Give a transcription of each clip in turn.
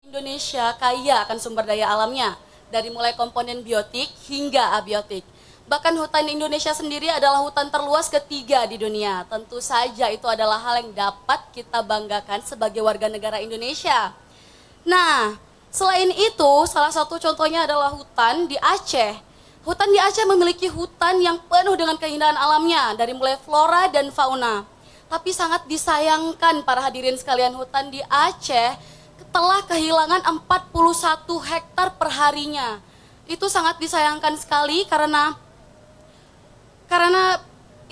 Indonesia kaya akan sumber daya alamnya, dari mulai komponen biotik hingga abiotik. Bahkan hutan Indonesia sendiri adalah hutan terluas ketiga di dunia. Tentu saja itu adalah hal yang dapat kita banggakan sebagai warga negara Indonesia. Nah, selain itu, salah satu contohnya adalah hutan di Aceh. Hutan di Aceh memiliki hutan yang penuh dengan keindahan alamnya, dari mulai flora dan fauna. Tapi sangat disayangkan para hadirin sekalian, hutan di Aceh telah kehilangan 41 hektar per harinya. Itu sangat disayangkan sekali karena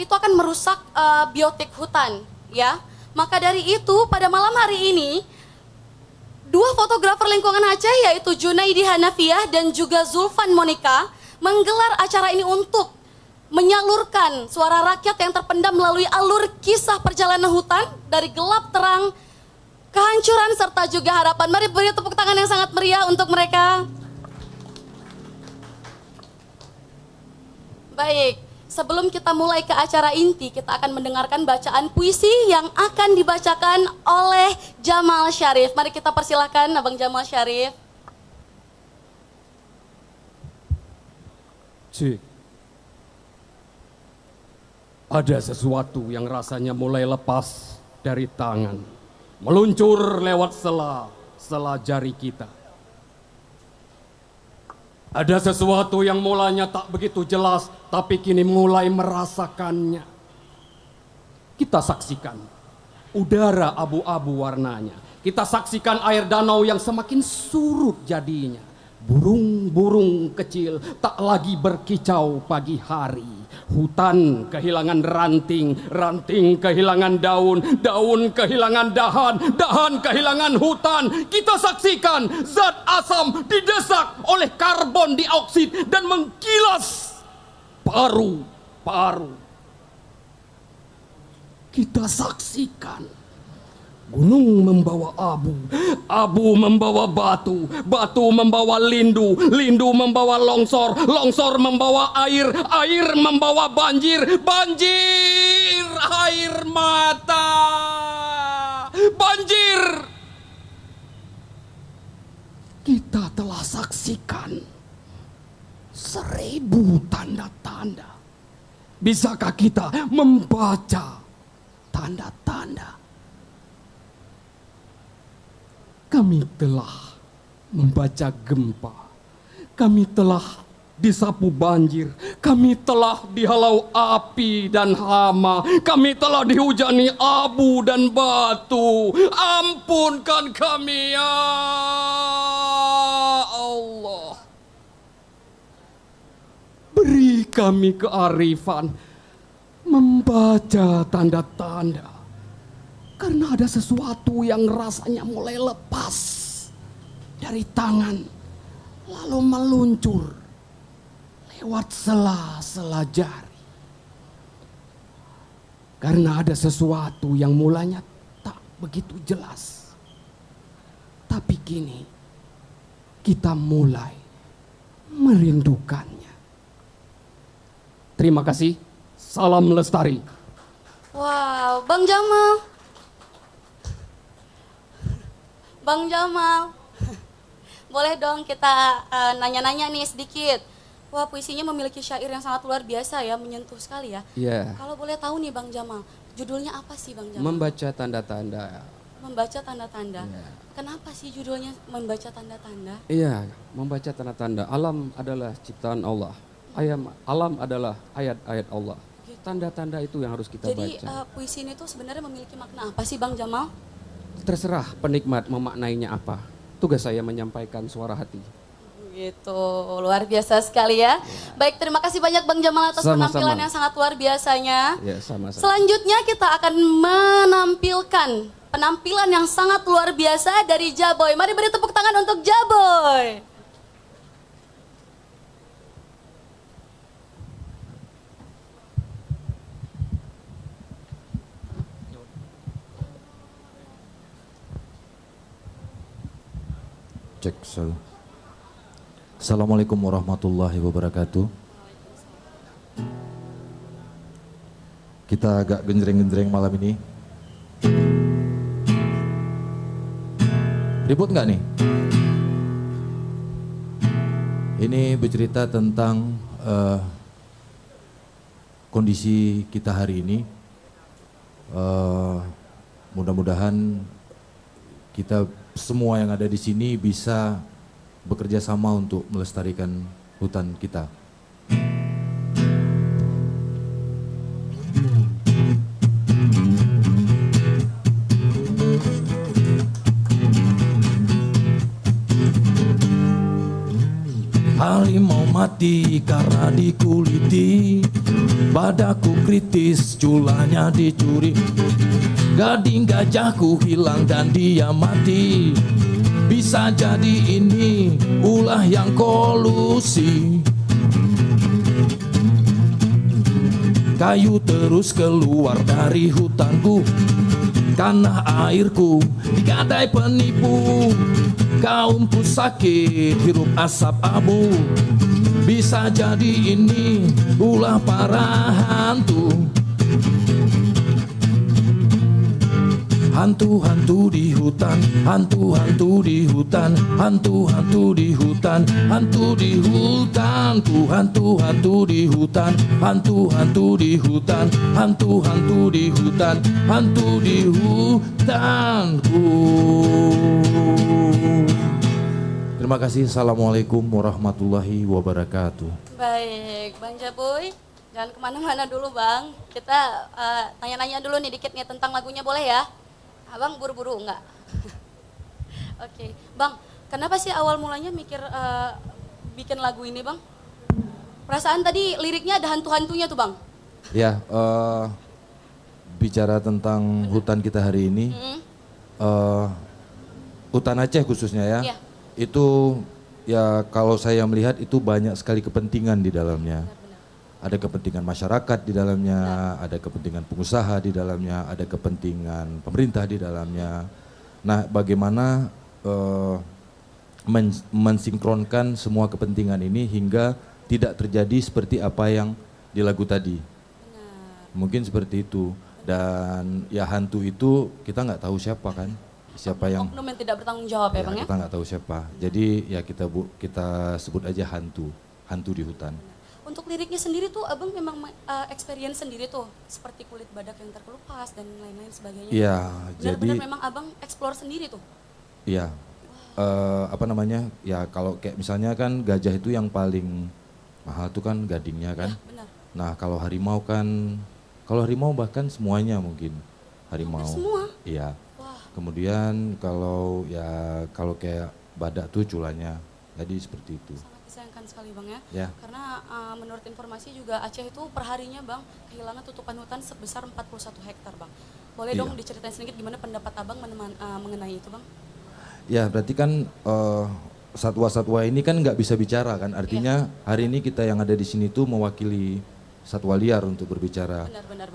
itu akan merusak biotik hutan, ya. Maka dari itu pada malam hari ini dua fotografer lingkungan Aceh yaitu Junaidi Hanafiah dan juga Zulfan Monika menggelar acara ini untuk menyalurkan suara rakyat yang terpendam melalui alur kisah perjalanan hutan dari gelap terang, kehancuran serta juga harapan. Mari beri tepuk tangan yang sangat meriah untuk mereka. Baik, sebelum kita mulai ke acara inti, kita akan mendengarkan bacaan puisi yang akan dibacakan oleh Jamal Syarif. Mari kita persilahkan Abang Jamal Syarif. Cik, ada sesuatu yang rasanya mulai lepas dari tangan, meluncur lewat sela jari kita. Ada sesuatu yang mulanya tak begitu jelas, tapi kini mulai merasakannya. Kita saksikan udara abu-abu warnanya. Kita saksikan air danau yang semakin surut jadinya. Burung-burung kecil tak lagi berkicau pagi hari. Hutan kehilangan ranting, ranting kehilangan daun, daun kehilangan dahan, dahan kehilangan hutan. Kita saksikan zat asam didesak oleh karbon dioksida dan mengkilas paru-paru. Kita saksikan gunung membawa abu, abu membawa batu, batu membawa lindu, lindu membawa longsor, longsor membawa air, air membawa banjir, banjir air mata, banjir. Kita telah saksikan 1000 tanda-tanda. Bisakah kita membaca tanda-tanda? Kami telah membaca gempa, kami telah disapu banjir, kami telah dihalau api dan hama, kami telah dihujani abu dan batu. Ampunkan kami ya Allah. Beri kami kearifan membaca tanda-tanda. Karena ada sesuatu yang rasanya mulai lepas dari tangan, lalu meluncur lewat sela-sela jari. Karena ada sesuatu yang mulanya tak begitu jelas, tapi kini kita mulai merindukannya. Terima kasih, salam lestari. Wow, Bang Jamal. Bang Jamal, boleh dong kita nanya-nanya nih sedikit. Wah, puisinya memiliki syair yang sangat luar biasa ya, menyentuh sekali ya. Iya. Kalau boleh tahu nih Bang Jamal, judulnya apa sih Bang Jamal? Membaca tanda-tanda. Membaca tanda-tanda. Iya. Kenapa sih judulnya membaca tanda-tanda? Iya, membaca tanda-tanda. Alam adalah ciptaan Allah. Alam adalah ayat-ayat Allah. Tanda-tanda itu yang harus kita Jadi baca. puisi ini tuh sebenarnya memiliki makna apa sih Bang Jamal? Terserah penikmat memaknainya apa. Tugas saya menyampaikan suara hati. Gitu, luar biasa sekali ya. Baik, terima kasih banyak Bang Jamal atas Sama-sama. penampilan yang sangat luar biasanya. Ya, sama-sama. Selanjutnya kita akan menampilkan penampilan yang sangat luar biasa dari Jaboy. Mari beri tepuk tangan untuk Jaboy. Cek selalu. Assalamualaikum warahmatullahi wabarakatuh. Kita agak genjreng-genjreng malam ini. Ribut nggak nih? Ini bercerita tentang kondisi kita hari ini. Mudah-mudahan kita semua yang ada di sini bisa bekerja sama untuk melestarikan hutan kita. Harimau mati karena dikuliti, badaku kritis, culanya dicuri. Gading gajahku hilang dan dia mati. Bisa jadi ini ulah yang kolusi. Kayu terus keluar dari hutanku, karena airku digadai penipu. Kaum pusakit hirup asap abu. Bisa jadi ini ulah para hantu. Hantu-hantu di hutan, hantu-hantu di hutan, hantu-hantu di hutan, hantu di hutan, ku hantu-hantu di hutan, hantu-hantu di hutan, hantu-hantu di hutan, hantu di hutanku. Terima kasih. Assalamualaikum warahmatullahi wabarakatuh. Baik, Bang Jaboy, jangan kemana-mana dulu Bang. Kita tanya-nanya dulu nih dikit nih tentang lagunya, boleh ya? Abang buru-buru enggak? Oke, Bang, kenapa sih awal mulanya mikir bikin lagu ini Bang? Perasaan tadi liriknya ada hantu-hantunya tuh Bang. Ya, bicara tentang hutan kita hari ini, hutan Aceh khususnya ya, Iya. itu ya kalau saya melihat itu banyak sekali kepentingan di dalamnya. Ada kepentingan masyarakat di dalamnya, ada kepentingan pengusaha di dalamnya, ada kepentingan pemerintah di dalamnya. Nah, bagaimana mensinkronkan semua kepentingan ini hingga tidak terjadi seperti apa yang di lagu tadi. Mungkin seperti itu. Dan ya hantu itu kita nggak tahu siapa kan, siapa yang Oknum yang tidak bertanggung jawab ya Bang ya? kita nggak tahu siapa. Jadi ya kita sebut aja hantu, hantu di hutan. Untuk liriknya sendiri tuh Abang memang experience sendiri tuh, seperti kulit badak yang terkelupas dan lain-lain sebagainya. Iya, Benar-benar jadi memang Abang explore sendiri tuh. iya. Apa namanya? Ya kalau kayak misalnya kan gajah itu yang paling mahal tuh kan gadingnya kan. Ya, benar. Nah, kalau harimau bahkan semuanya mungkin harimau. Hampir semua. Iya. Wah, Kemudian kalau kayak badak tuh culanya. Jadi seperti itu. sangat disayangkan sekali Bang ya. Ya. Karena menurut informasi juga Aceh itu perharinya Bang kehilangan tutupan hutan sebesar 41 hektar Bang. Boleh Iya. dong diceritain sedikit gimana pendapat Abang mengenai itu Bang? Ya, berarti kan satwa-satwa ini kan nggak bisa bicara kan. Artinya hari ini kita yang ada di sini tuh mewakili satwa liar untuk berbicara. Benar.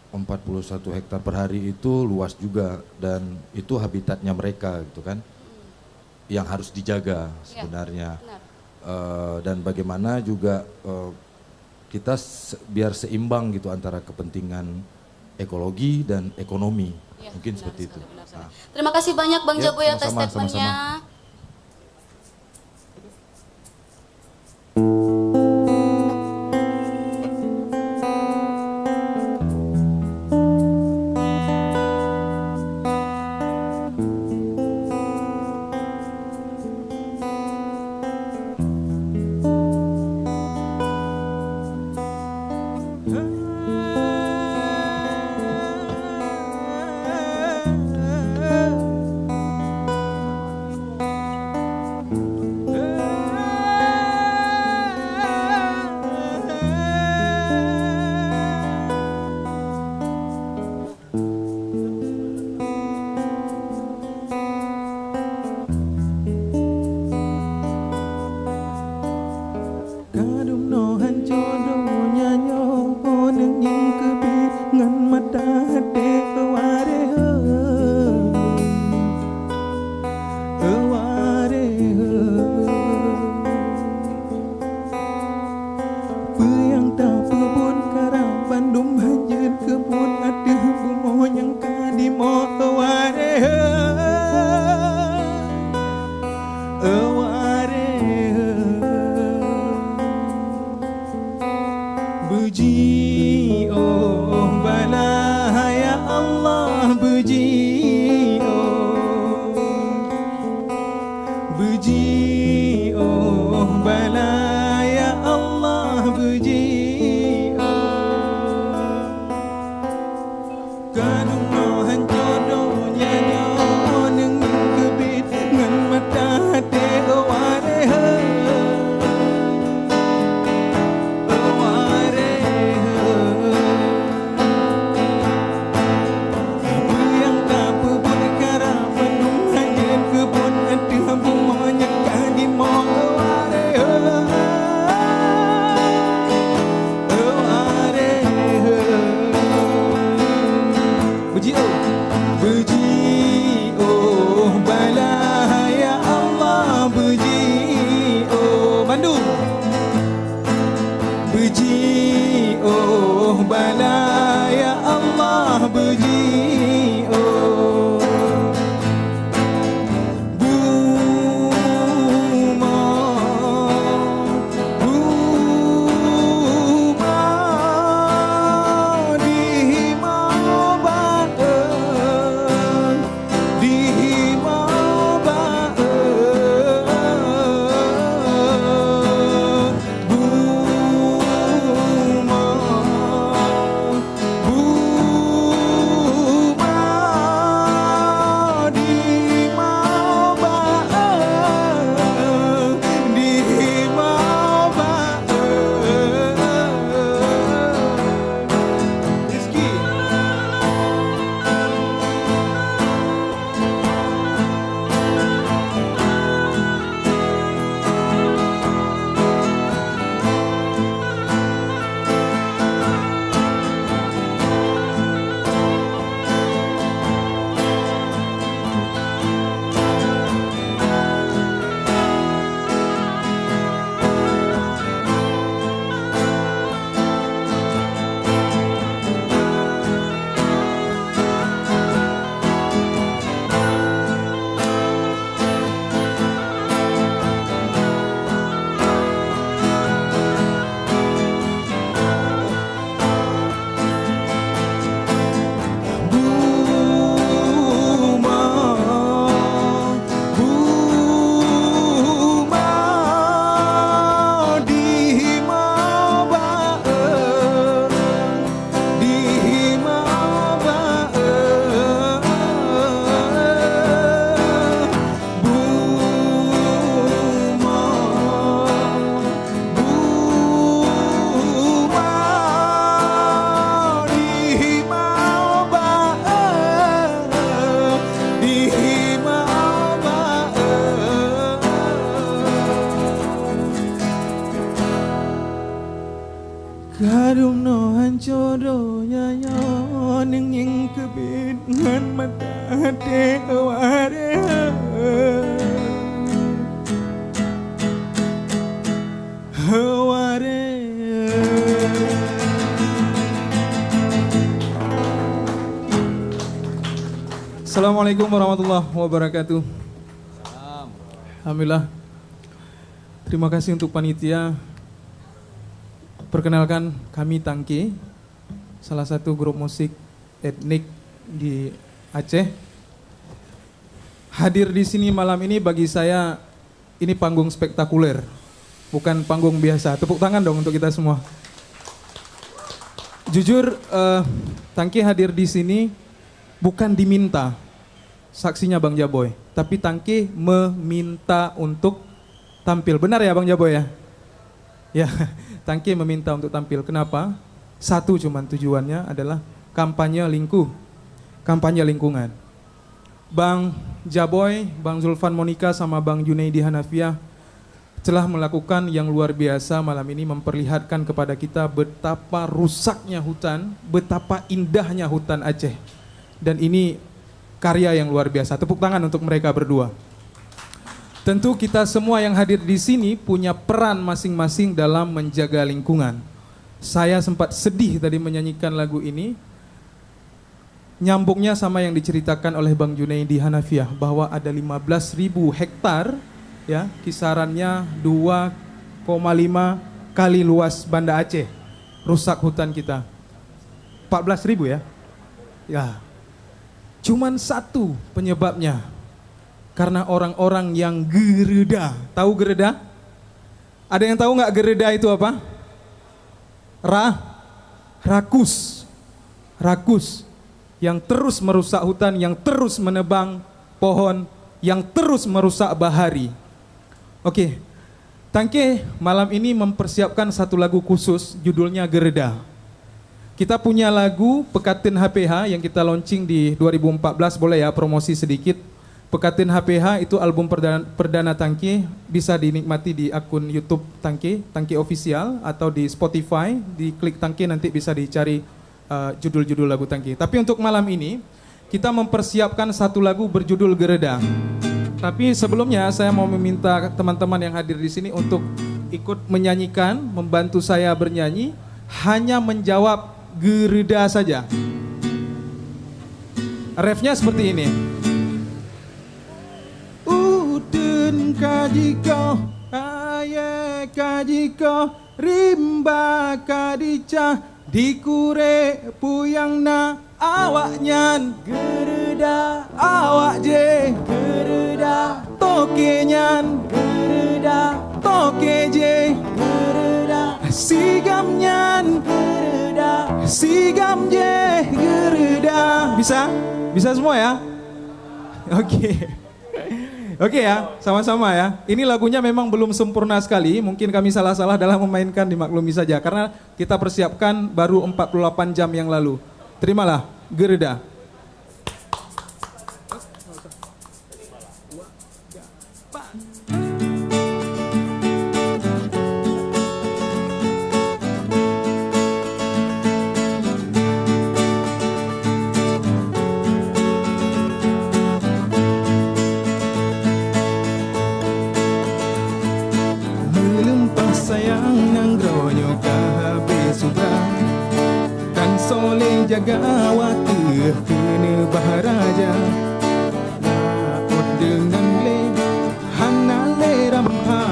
41 hektar per hari itu luas juga dan itu habitatnya mereka gitu kan. Yang harus dijaga sebenarnya. Benar. Dan bagaimana juga kita biar seimbang gitu antara kepentingan ekologi dan ekonomi. Ya, Mungkin benar seperti sekali, itu. benar sekali. Nah. Terima kasih banyak Bang Ya, Jaboy atas sama-sama, statementnya. sama-sama. Kadung no hancur nyanyo ning nying kebit ngan mata te aware. Aware. Assalamualaikum warahmatullahi wabarakatuh. Alhamdulillah. Terima kasih untuk panitia. Perkenalkan, kami Tangke, salah satu grup musik etnik di Aceh. Hadir di sini malam ini bagi saya ini panggung spektakuler, bukan panggung biasa. Tepuk tangan dong untuk kita semua. Jujur, Tangke hadir di sini bukan diminta, saksinya Bang Jaboy, tapi Tangke meminta untuk tampil. Benar ya Bang Jaboy ya? Ya, Tangke meminta untuk tampil. Kenapa? Satu cuman tujuannya adalah kampanye lingkungan. Bang Jaboy, Bang Zulfan Monika sama Bang Junaidi Hanafiah telah melakukan yang luar biasa malam ini, memperlihatkan kepada kita betapa rusaknya hutan, betapa indahnya hutan Aceh. Dan ini karya yang luar biasa. Tepuk tangan untuk mereka berdua. Tentu kita semua yang hadir di sini punya peran masing-masing dalam menjaga lingkungan. Saya sempat sedih tadi menyanyikan lagu ini. Nyambungnya sama yang diceritakan oleh Bang Junaidi Hanafiah bahwa ada 15.000 hektar ya, kisarannya 2,5 kali luas Banda Aceh rusak hutan kita. 14.000 ya. Ya. Cuman satu penyebabnya. Karena orang-orang yang gereda. Tahu gereda? Ada yang tahu nggak gereda itu apa? Rakus. Rakus. Yang terus merusak hutan, yang terus menebang pohon, yang terus merusak bahari. Oke, Tangke malam ini mempersiapkan satu lagu khusus, judulnya Gereda. Kita punya lagu Pekatin HPH yang kita launching di 2014, boleh ya promosi sedikit. Pekatin HPH itu album perdana Tangke, bisa dinikmati di akun YouTube Tangke, Tangke Official, atau di Spotify, di klik Tangke nanti bisa dicari judul-judul lagu Tangke. Tapi untuk malam ini, kita mempersiapkan satu lagu berjudul Gereda. Tapi sebelumnya saya mau meminta teman-teman yang hadir di sini untuk ikut menyanyikan, membantu saya bernyanyi, hanya menjawab gereda saja. Refnya seperti ini. Uden kajiko, aye kajiko, rimba kadica, dikure puyangna, awak nyan gereda, awak je gereda, toke nyan gereda, toke je gereda, sigam nyan gereda, sigam je gereda. Bisa? Bisa semua ya? Oke. Oke ya, sama-sama ya. Ini lagunya memang belum sempurna sekali, mungkin kami salah-salah dalam memainkan, dimaklumi saja. Karena kita persiapkan baru 48 jam yang lalu. Terimalah, Gereda. Sayang nang gronyo kahabe subrang kan soleh jaga waktu kene baharaja laut dengan le hana le ramha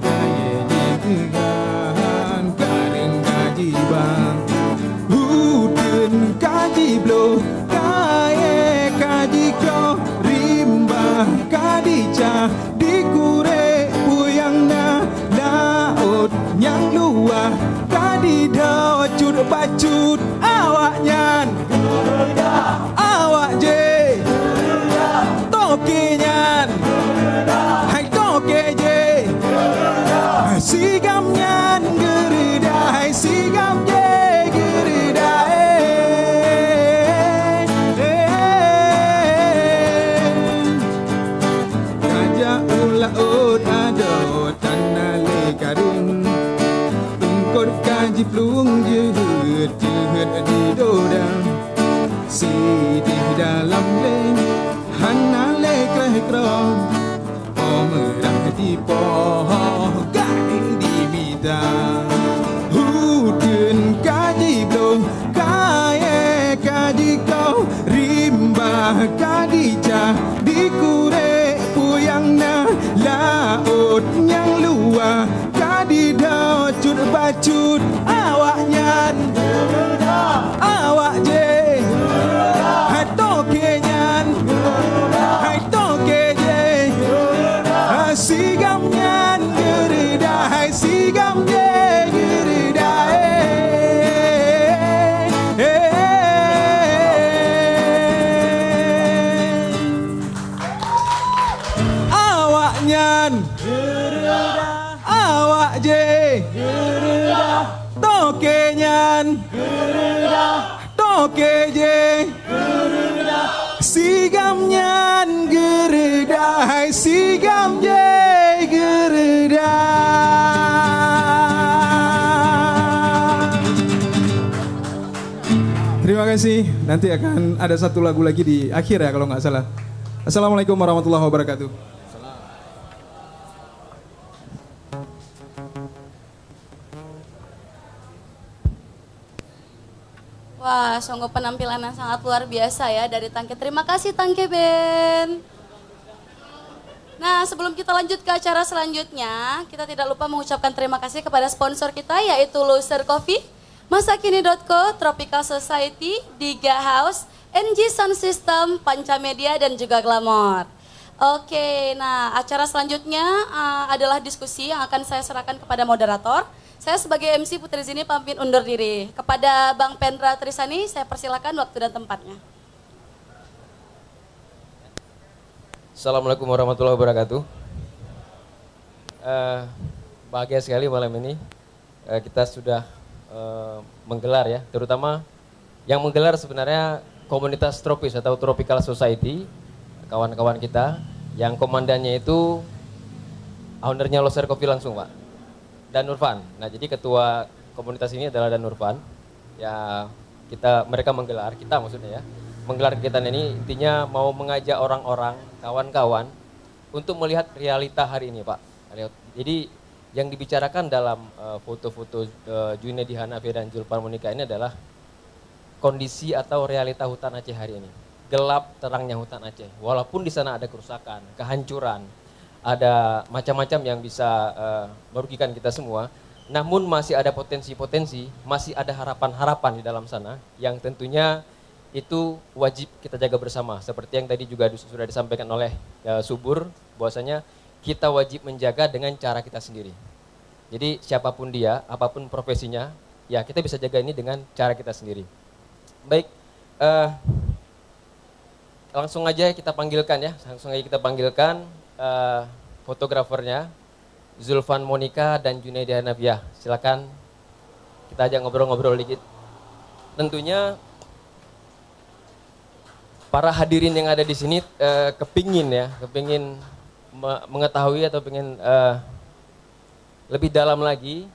kaya jegan kareng gaji bang huden kaji blo kaya kaji ko rimba kadica dikure puyangna yang luar kadido cut bacut awak nyan awak je toke nyan hai toke je sigam nyan gerida hai sigam je gerida kaja ula ut ado tanale karung kaji flu krong merah di pohon gading di bidang hudun kaji belum kaya kaji kau rimba kadija di kure puyang na laut yang luar kadidau cut bacut awak nyan awak je hai toke nyan hai toke je sigam nyan gerida hai sigam je gerida awak nyan awak je toke nyan toke je sigam nyan gereda hai sigam je gereda. Terima kasih. Nanti akan ada satu lagu lagi di akhir ya kalau nggak salah. Assalamualaikum warahmatullahi wabarakatuh. Wah, sungguh penampilan yang sangat luar biasa ya dari Tangke. Terima kasih Tangke Ben. Nah, sebelum kita lanjut ke acara selanjutnya, kita tidak lupa mengucapkan terima kasih kepada sponsor kita yaitu Loser Coffee, Masakini.co, Tropical Society, Diga House, NG Sound System, Pancamedia, dan juga Glamour. Oke, nah acara selanjutnya adalah diskusi yang akan saya serahkan kepada moderator. Saya sebagai MC Putri Zini pamit undur diri. Kepada Bang Pendra Trisani, saya persilakan waktu dan tempatnya. Assalamualaikum warahmatullahi wabarakatuh. Bahagia sekali malam ini kita sudah menggelar ya, terutama yang menggelar sebenarnya komunitas tropis atau Tropical Society, kawan-kawan kita yang komandannya itu ownernya Loser Coffee langsung Pak, Dan Nurfan. Nah jadi ketua komunitas ini adalah Dan Nurfan. Ya mereka menggelar, kita maksudnya ya, menggelar kegiatan ini intinya mau mengajak orang-orang, kawan-kawan untuk melihat realita hari ini Pak. Jadi yang dibicarakan dalam foto-foto Junaidi Hanafi dan Zulfan Monika ini adalah kondisi atau realita hutan Aceh hari ini. Gelap terangnya hutan Aceh. Walaupun di sana ada kerusakan, kehancuran, ada macam-macam yang bisa merugikan kita semua, namun masih ada potensi-potensi, masih ada harapan-harapan di dalam sana yang tentunya itu wajib kita jaga bersama. Seperti yang tadi juga sudah disampaikan oleh Subur, bahwasanya kita wajib menjaga dengan cara kita sendiri. Jadi siapapun dia, apapun profesinya, ya kita bisa jaga ini dengan cara kita sendiri. Baik, langsung aja kita panggilkan ya, fotografernya Zulfan Monika dan Junaidi Hanafiah. Silakan kita ajak ngobrol-ngobrol dikit. Tentunya para hadirin yang ada di sini kepingin mengetahui atau pengen lebih dalam lagi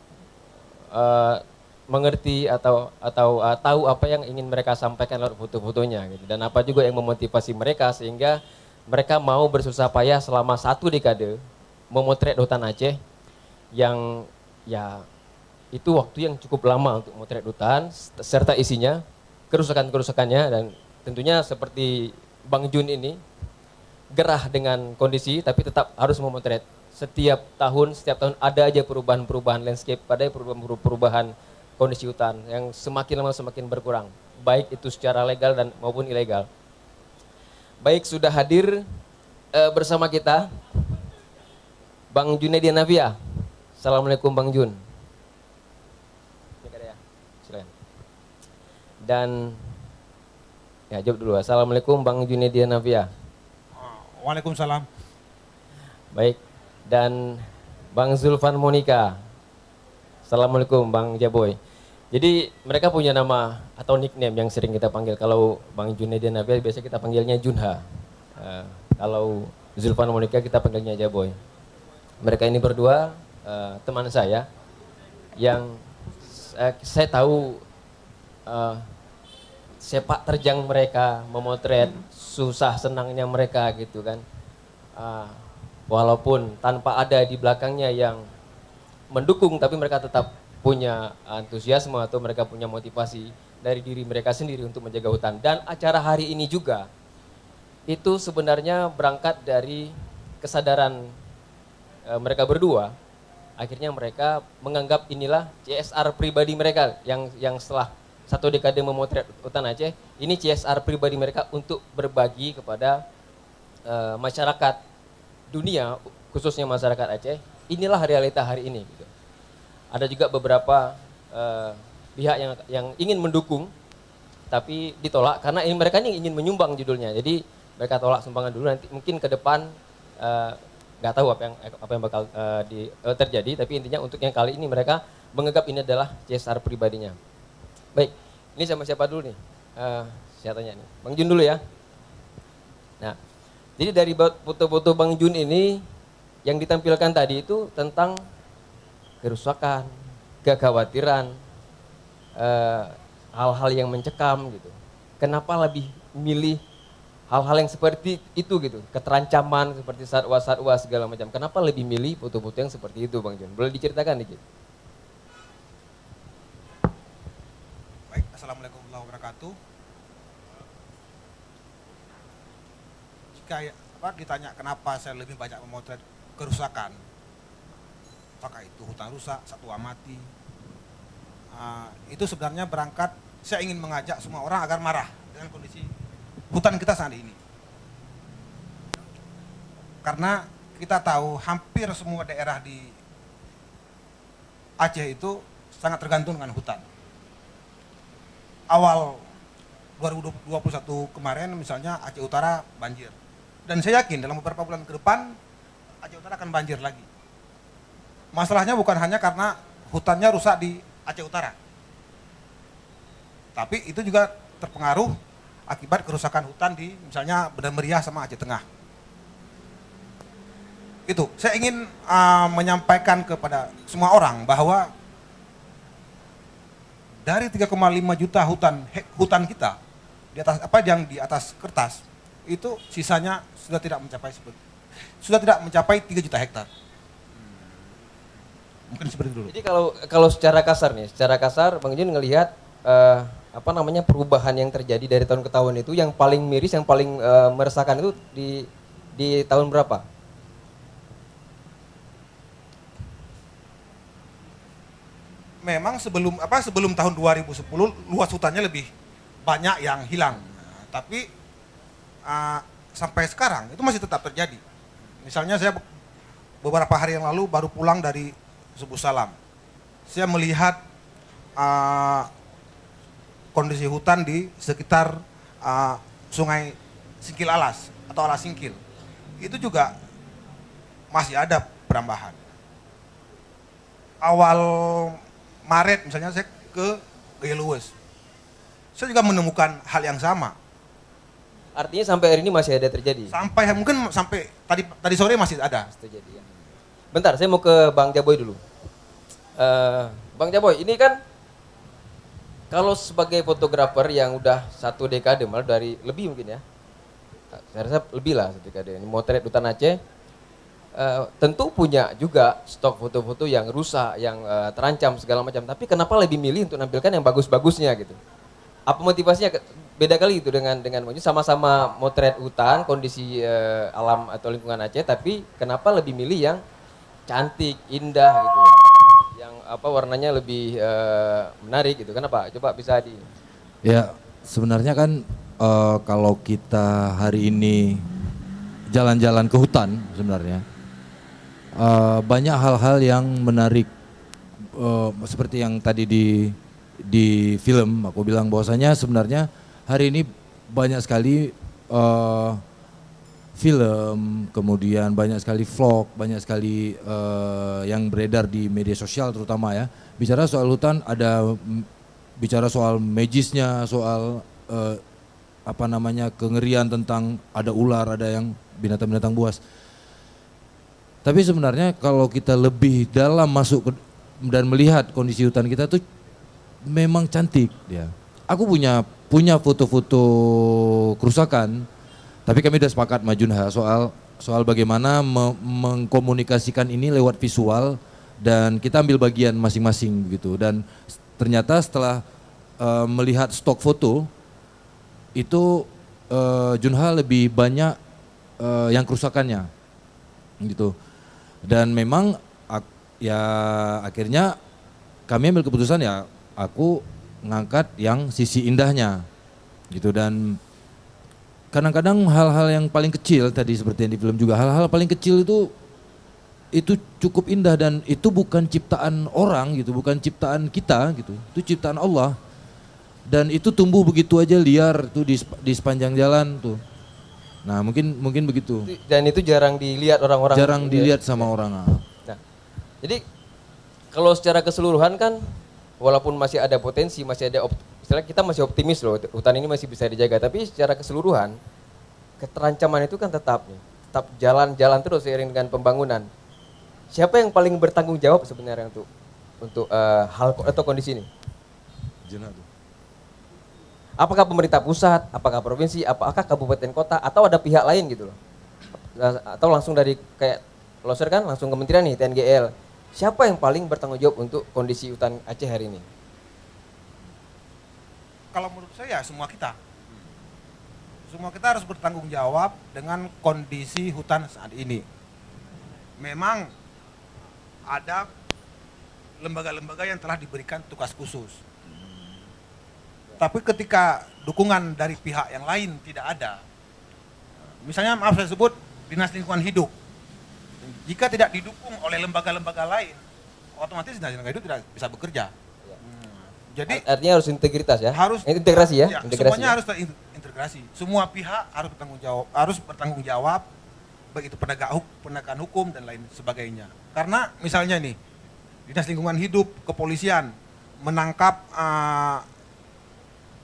mengerti atau tahu apa yang ingin mereka sampaikan lewat foto-fotonya gitu. Dan apa juga yang memotivasi mereka sehingga mereka mau bersusah payah selama 1 dekade memotret hutan Aceh yang ya itu waktu yang cukup lama untuk memotret hutan serta isinya, kerusakan-kerusakannya, dan tentunya seperti Bang Jun ini gerah dengan kondisi tapi tetap harus memotret. Setiap tahun ada aja perubahan-perubahan landscape, ada perubahan kondisi hutan yang semakin lama semakin berkurang, baik itu secara legal dan maupun ilegal. Baik, sudah hadir bersama kita Bang Junaidi Hanafiah. Assalamualaikum Bang Jun. Silakan. Dan ya jawab dulu. Assalamualaikum Bang Junaidi Hanafiah. Waalaikumsalam. Baik, dan Bang Zulfan Monika. Assalamualaikum Bang Jaboy. Jadi mereka punya nama atau nickname yang sering kita panggil. Kalau Bang Junaidi Hanafiah biasa kita panggilnya Junha. Kalau Zulfan Monika kita panggilnya Jaboy. Mereka ini berdua teman saya yang saya tahu sepak terjang mereka memotret, susah senangnya mereka gitu kan. walaupun tanpa ada di belakangnya yang mendukung, tapi mereka tetap punya antusiasme atau mereka punya motivasi dari diri mereka sendiri untuk menjaga hutan. Dan acara hari ini juga itu sebenarnya berangkat dari kesadaran mereka berdua. Akhirnya mereka menganggap inilah CSR pribadi mereka yang setelah 1 dekade memotret hutan Aceh, ini CSR pribadi mereka untuk berbagi kepada masyarakat dunia, khususnya masyarakat Aceh. Inilah realita hari ini. Gitu. Ada juga beberapa pihak yang ingin mendukung, tapi ditolak karena ini mereka ingin menyumbang judulnya. Jadi mereka tolak sumbangan dulu, nanti mungkin ke depan nggak tahu apa yang bakal terjadi. Tapi intinya untuk yang kali ini mereka menganggap ini adalah CSR pribadinya. Baik, ini sama siapa dulu nih? Saya tanya nih, Bang Jun dulu ya. Nah, jadi dari foto-foto Bang Jun ini yang ditampilkan tadi itu tentang kerusakan, kekhawatiran, hal-hal yang mencekam gitu. Kenapa lebih milih hal-hal yang seperti itu gitu, keterancaman seperti satwa segala macam. Kenapa lebih milih foto-foto yang seperti itu, Bang Jun? Boleh diceritakan dikit? Baik, Assalamualaikum warahmatullahi wabarakatuh. Jika ditanya kenapa saya lebih banyak memotret kerusakan, apakah itu hutan rusak, satwa mati, itu sebenarnya berangkat, saya ingin mengajak semua orang agar marah dengan kondisi hutan kita saat ini. Karena kita tahu hampir semua daerah di Aceh itu sangat tergantung dengan hutan. Awal 2021 kemarin misalnya Aceh Utara banjir. Dan saya yakin dalam beberapa bulan ke depan Aceh Utara akan banjir lagi. Masalahnya bukan hanya karena hutannya rusak di Aceh Utara. Tapi itu juga terpengaruh akibat kerusakan hutan di misalnya Benar Meriah sama Aceh Tengah. Itu, saya ingin menyampaikan kepada semua orang bahwa dari 3,5 juta hutan kita di atas yang di atas kertas itu sisanya sudah tidak mencapai 3 juta hektar. Mungkin seperti itu dulu. Jadi kalau secara kasar nih, Bang Jun ngelihat perubahan yang terjadi dari tahun ke tahun itu yang paling miris, yang paling meresahkan itu di tahun berapa? Memang sebelum tahun 2010 luas hutannya lebih banyak yang hilang. Tapi sampai sekarang itu masih tetap terjadi. Misalnya saya beberapa hari yang lalu baru pulang dari Subuh Salam. Saya melihat kondisi hutan di sekitar sungai Singkil Alas atau Alas Singkil. Itu juga masih ada perambahan. Awal Maret misalnya saya ke Gaya Luwes. Saya juga menemukan hal yang sama. Artinya sampai hari ini masih ada terjadi? Sampai tadi sore masih ada. Terjadi ya. Bentar, saya mau ke Bang Jaboy dulu. Bang Jaboy, ini kan kalau sebagai fotografer yang udah 1 dekade, malah dari lebih mungkin ya. Saya rasa lebih lah 1 dekade. Ini motret hutan Aceh. Tentu punya juga stok foto-foto yang rusak, yang terancam segala macam. Tapi kenapa lebih milih untuk nampilkan yang bagus-bagusnya gitu? Apa motivasinya? Beda kali itu dengan sama-sama motret hutan, kondisi alam atau lingkungan Aceh, tapi kenapa lebih milih yang cantik, indah gitu, yang warnanya lebih menarik gitu? Kenapa? Coba bisa di. Ya sebenarnya kan kalau kita hari ini jalan-jalan ke hutan sebenarnya banyak hal-hal yang menarik seperti yang tadi di film aku bilang bahwasanya sebenarnya hari ini banyak sekali film, kemudian banyak sekali vlog, banyak sekali yang beredar di media sosial terutama ya. Bicara soal hutan, bicara soal magisnya, soal kengerian tentang ada ular, ada yang binatang-binatang buas. Tapi sebenarnya kalau kita lebih dalam masuk dan melihat kondisi hutan kita tuh memang cantik ya. Aku punya foto-foto kerusakan, tapi kami udah sepakat sama Junha soal soal bagaimana mengkomunikasikan ini lewat visual dan kita ambil bagian masing-masing gitu. Dan ternyata setelah melihat stok foto itu Junha lebih banyak yang kerusakannya gitu. Dan memang ya akhirnya kami ambil keputusan ya aku ngangkat yang sisi indahnya gitu. Dan kadang-kadang hal-hal yang paling kecil tadi seperti yang di film juga, hal-hal paling kecil itu cukup indah dan itu bukan ciptaan orang gitu, bukan ciptaan kita gitu, itu ciptaan Allah. Dan itu tumbuh begitu aja liar tuh di sepanjang jalan tuh. Nah mungkin begitu. Dan itu jarang dilihat orang-orang. Jarang dilihat sama orang. Nah, jadi kalau secara keseluruhan kan, walaupun masih ada potensi, masih ada istilah kita masih optimis loh, hutan ini masih bisa dijaga. Tapi secara keseluruhan, keterancaman itu kan tetap jalan-jalan terus seiring dengan pembangunan. Siapa yang paling bertanggung jawab sebenarnya untuk hal atau kondisi ini? Apakah pemerintah pusat, apakah provinsi, apakah kabupaten kota, atau ada pihak lain gitu loh? Atau langsung dari kayak loser kan, langsung kementerian nih, TNGL. Siapa yang paling bertanggung jawab untuk kondisi hutan Aceh hari ini? Kalau menurut saya semua kita. Semua kita harus bertanggung jawab dengan kondisi hutan saat ini. Memang ada lembaga-lembaga yang telah diberikan tugas khusus. Tapi ketika dukungan dari pihak yang lain tidak ada, misalnya maaf saya sebut Dinas Lingkungan Hidup, jika tidak didukung oleh lembaga-lembaga lain, otomatis Dinas Lingkungan Hidup tidak bisa bekerja. Jadi artinya harus integritas ya? Harus integrasi ya? Integrasi semuanya ya? harus terintegrasi. Semua pihak harus bertanggung jawab, baik itu penegakan hukum dan lain sebagainya. Karena misalnya nih, Dinas Lingkungan Hidup, kepolisian menangkap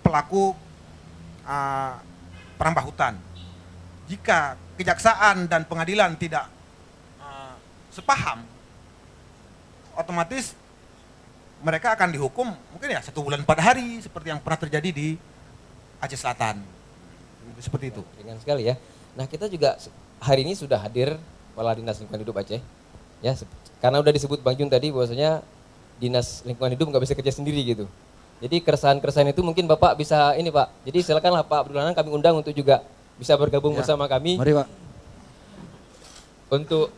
pelaku perambah hutan. Jika kejaksaan dan pengadilan tidak sepaham, otomatis mereka akan dihukum mungkin ya 1 bulan 4 hari seperti yang pernah terjadi di Aceh Selatan. Seperti itu. Ringan sekali ya. Nah kita juga hari ini sudah hadir Kepala Dinas Lingkungan Hidup Aceh. Ya, karena udah disebut Bang Jun tadi bahwasanya Dinas Lingkungan Hidup nggak bisa kerja sendiri gitu. Jadi keresahan-keresahan itu mungkin Bapak bisa ini Pak. Jadi silakanlah Pak Abdul Hanan kami undang untuk juga bisa bergabung bersama kami. Mari Pak. Untuk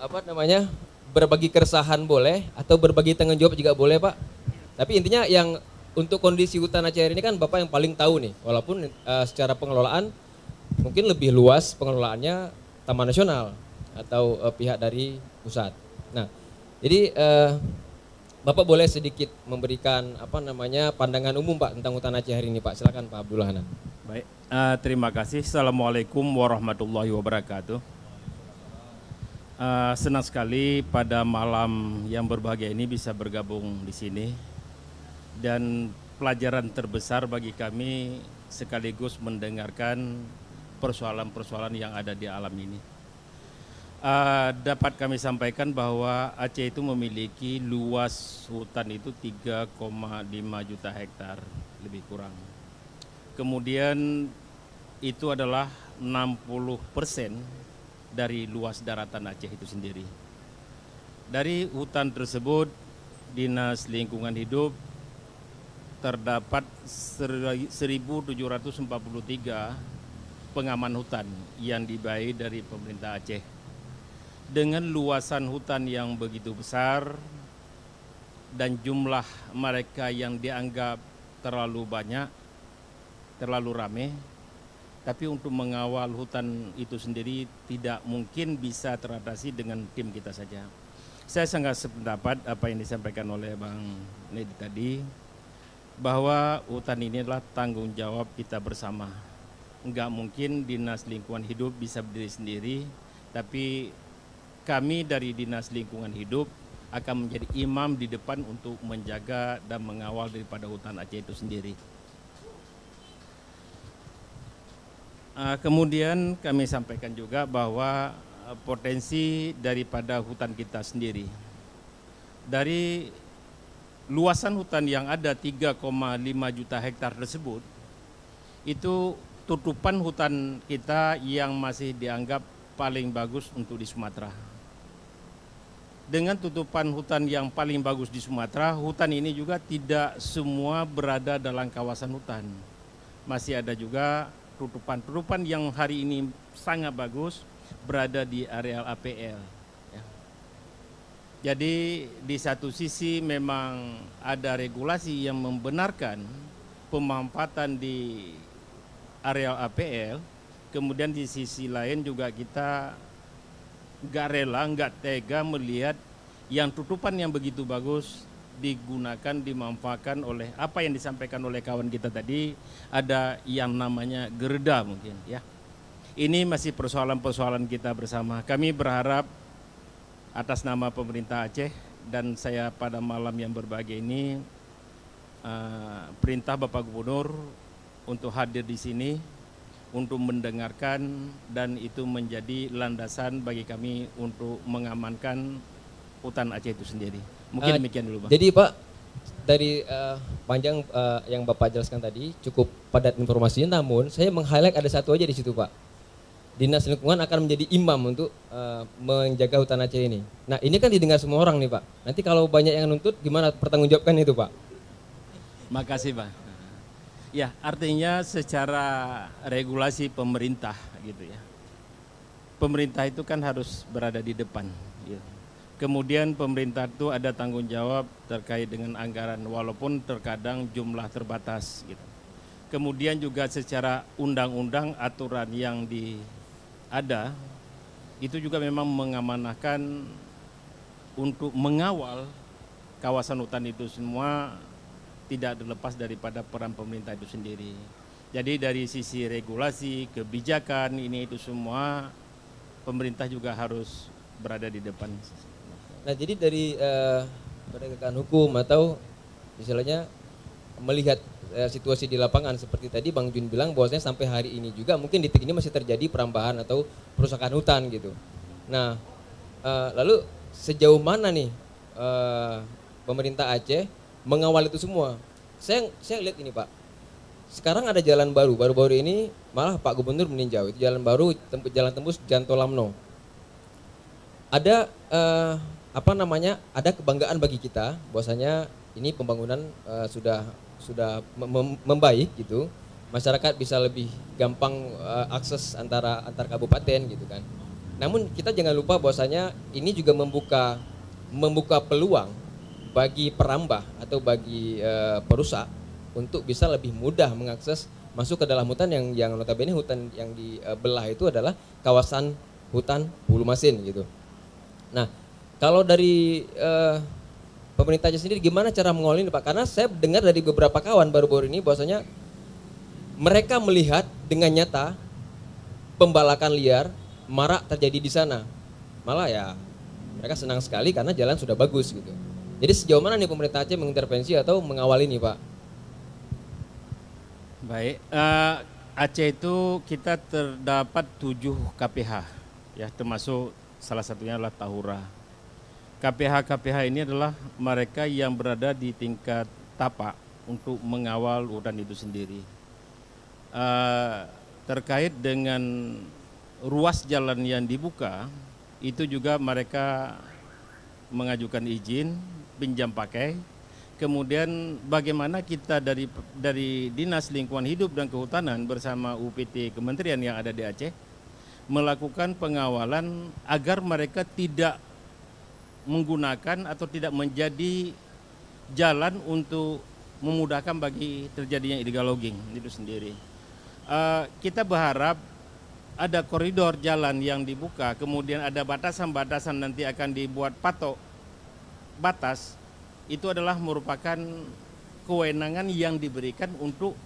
berbagi keresahan boleh atau berbagi tanggung jawab juga boleh Pak. Tapi intinya yang untuk kondisi hutan Aceh ini kan Bapak yang paling tahu nih. Walaupun secara pengelolaan mungkin lebih luas pengelolaannya Taman Nasional atau pihak dari pusat. Nah, jadi Bapak boleh sedikit memberikan pandangan umum Pak tentang hutan Aceh hari ini Pak. Silakan Pak Abdul Hanan. Baik, terima kasih. Assalamualaikum warahmatullahi wabarakatuh. Senang sekali pada malam yang berbahagia ini bisa bergabung di sini. Dan pelajaran terbesar bagi kami sekaligus mendengarkan persoalan-persoalan yang ada di alam ini. Dapat kami sampaikan bahwa Aceh itu memiliki luas hutan itu 3,5 juta hektar lebih kurang. Kemudian itu adalah 60% dari luas daratan Aceh itu sendiri. Dari hutan tersebut, Dinas Lingkungan Hidup terdapat 1.743 pengaman hutan yang dibayar dari pemerintah Aceh. Dengan luasan hutan yang begitu besar dan jumlah mereka yang dianggap terlalu banyak, terlalu ramai, tapi untuk mengawal hutan itu sendiri tidak mungkin bisa teratasi dengan tim kita saja. Saya sangat sependapat apa yang disampaikan oleh Bang Nedi tadi, bahwa hutan ini adalah tanggung jawab kita bersama. Enggak mungkin Dinas Lingkungan Hidup bisa berdiri sendiri, tapi kami dari Dinas Lingkungan Hidup akan menjadi imam di depan untuk menjaga dan mengawal daripada hutan Aceh itu sendiri. Kemudian kami sampaikan juga bahwa potensi daripada hutan kita sendiri. Dari luasan hutan yang ada 3,5 juta hektar tersebut, itu tutupan hutan kita yang masih dianggap paling bagus untuk di Sumatera. Dengan tutupan hutan yang paling bagus di Sumatera, hutan ini juga tidak semua berada dalam kawasan hutan. Masih ada juga tutupan-tutupan yang hari ini sangat bagus berada di areal APL. Ya. Jadi di satu sisi memang ada regulasi yang membenarkan pemanfaatan di areal APL, kemudian di sisi lain juga kita nggak rela, nggak tega melihat yang tutupan yang begitu bagus digunakan, dimanfaatkan oleh apa yang disampaikan oleh kawan kita tadi, ada yang namanya gerda mungkin ya. Ini masih persoalan-persoalan kita bersama. Kami berharap atas nama pemerintah Aceh dan saya pada malam yang berbahagia ini, perintah Bapak Gubernur untuk hadir di sini, untuk mendengarkan, dan itu menjadi landasan bagi kami untuk mengamankan hutan Aceh itu sendiri. Mungkin demikian dulu, Pak. Jadi Pak, dari panjang yang Bapak jelaskan tadi cukup padat informasinya, namun saya meng-highlight ada satu aja di situ, Pak. Dinas Lingkungan akan menjadi imam untuk menjaga hutan Aceh ini. Nah, ini kan didengar semua orang nih, Pak. Nanti kalau banyak yang nuntut, gimana pertanggungjawabkan itu, Pak? Makasih, Pak. Ya, artinya secara regulasi pemerintah gitu ya. Pemerintah itu kan harus berada di depan. Gitu. Kemudian pemerintah itu ada tanggung jawab terkait dengan anggaran, walaupun terkadang jumlah terbatas. Gitu. Kemudian juga secara undang-undang aturan yang ada, itu juga memang mengamanahkan untuk mengawal kawasan hutan itu semua, tidak terlepas daripada peran pemerintah itu sendiri. Jadi dari sisi regulasi, kebijakan, ini itu semua pemerintah juga harus berada di depan. Nah, jadi dari penegakan hukum atau misalnya melihat situasi di lapangan seperti tadi Bang Jun bilang bahwasanya sampai hari ini juga mungkin di titik ini masih terjadi perambahan atau perusakan hutan gitu. Nah, lalu sejauh mana nih pemerintah Aceh mengawal itu semua? Saya lihat ini, Pak. Sekarang ada jalan baru ini malah Pak Gubernur meninjau itu jalan baru, jalan tembus Janto Lamno. Ada ada kebanggaan bagi kita bahwasanya ini pembangunan sudah membaik gitu. Masyarakat bisa lebih gampang akses antar kabupaten gitu kan. Namun kita jangan lupa bahwasanya ini juga membuka peluang bagi perambah atau bagi perusak untuk bisa lebih mudah mengakses masuk ke dalam hutan yang notabene hutan yang dibelah itu adalah kawasan hutan Hulu Masin gitu. Nah, kalau dari pemerintahnya sendiri gimana cara mengawal ini, Pak? Karena saya dengar dari beberapa kawan baru-baru ini bahwasanya mereka melihat dengan nyata pembalakan liar marak terjadi di sana. Malah ya mereka senang sekali karena jalan sudah bagus gitu. Jadi sejauh mana nih pemerintah Aceh mengintervensi atau mengawal ini, Pak? Baik, Aceh itu kita terdapat 7 KPH, ya, termasuk salah satunya adalah Tahura. KPH ini adalah mereka yang berada di tingkat tapak untuk mengawal hutan itu sendiri. Terkait dengan ruas jalan yang dibuka, itu juga mereka mengajukan izin pinjam pakai. Kemudian bagaimana kita dari Dinas Lingkungan Hidup dan Kehutanan bersama UPT Kementerian yang ada di Aceh melakukan pengawalan agar mereka tidak menggunakan atau tidak menjadi jalan untuk memudahkan bagi terjadinya illegal logging itu sendiri. Kita berharap ada koridor jalan yang dibuka, kemudian ada batasan-batasan nanti akan dibuat patok batas, itu adalah merupakan kewenangan yang diberikan untuk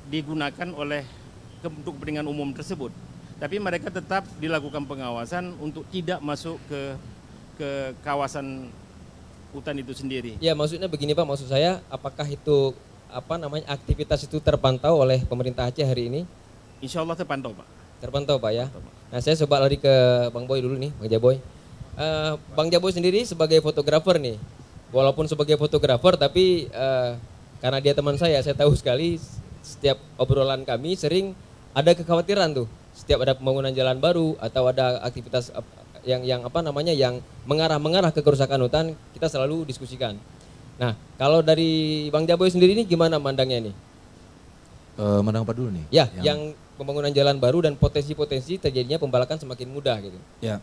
digunakan untuk kepentingan umum tersebut. Tapi mereka tetap dilakukan pengawasan untuk tidak masuk ke kawasan hutan itu sendiri. Ya, maksudnya begini, Pak, maksud saya apakah itu aktivitas itu terpantau oleh pemerintah Aceh hari ini? Insya Allah terpantau, Pak. Terpantau, Pak, ya. Nah, saya coba lari ke Bang Boy dulu nih, Bang Jaboy. Bang Jaboy sendiri sebagai fotografer nih, walaupun sebagai fotografer tapi karena dia teman saya tahu sekali setiap obrolan kami sering ada kekhawatiran tuh setiap ada pembangunan jalan baru atau ada aktivitas yang apa namanya yang mengarah ke kerusakan hutan, kita selalu diskusikan. Nah, kalau dari Bang Jaboy sendiri ini gimana mandangnya ini? Mandang apa dulu nih? Ya, yang pembangunan jalan baru dan potensi-potensi terjadinya pembalakan semakin mudah gitu. Ya,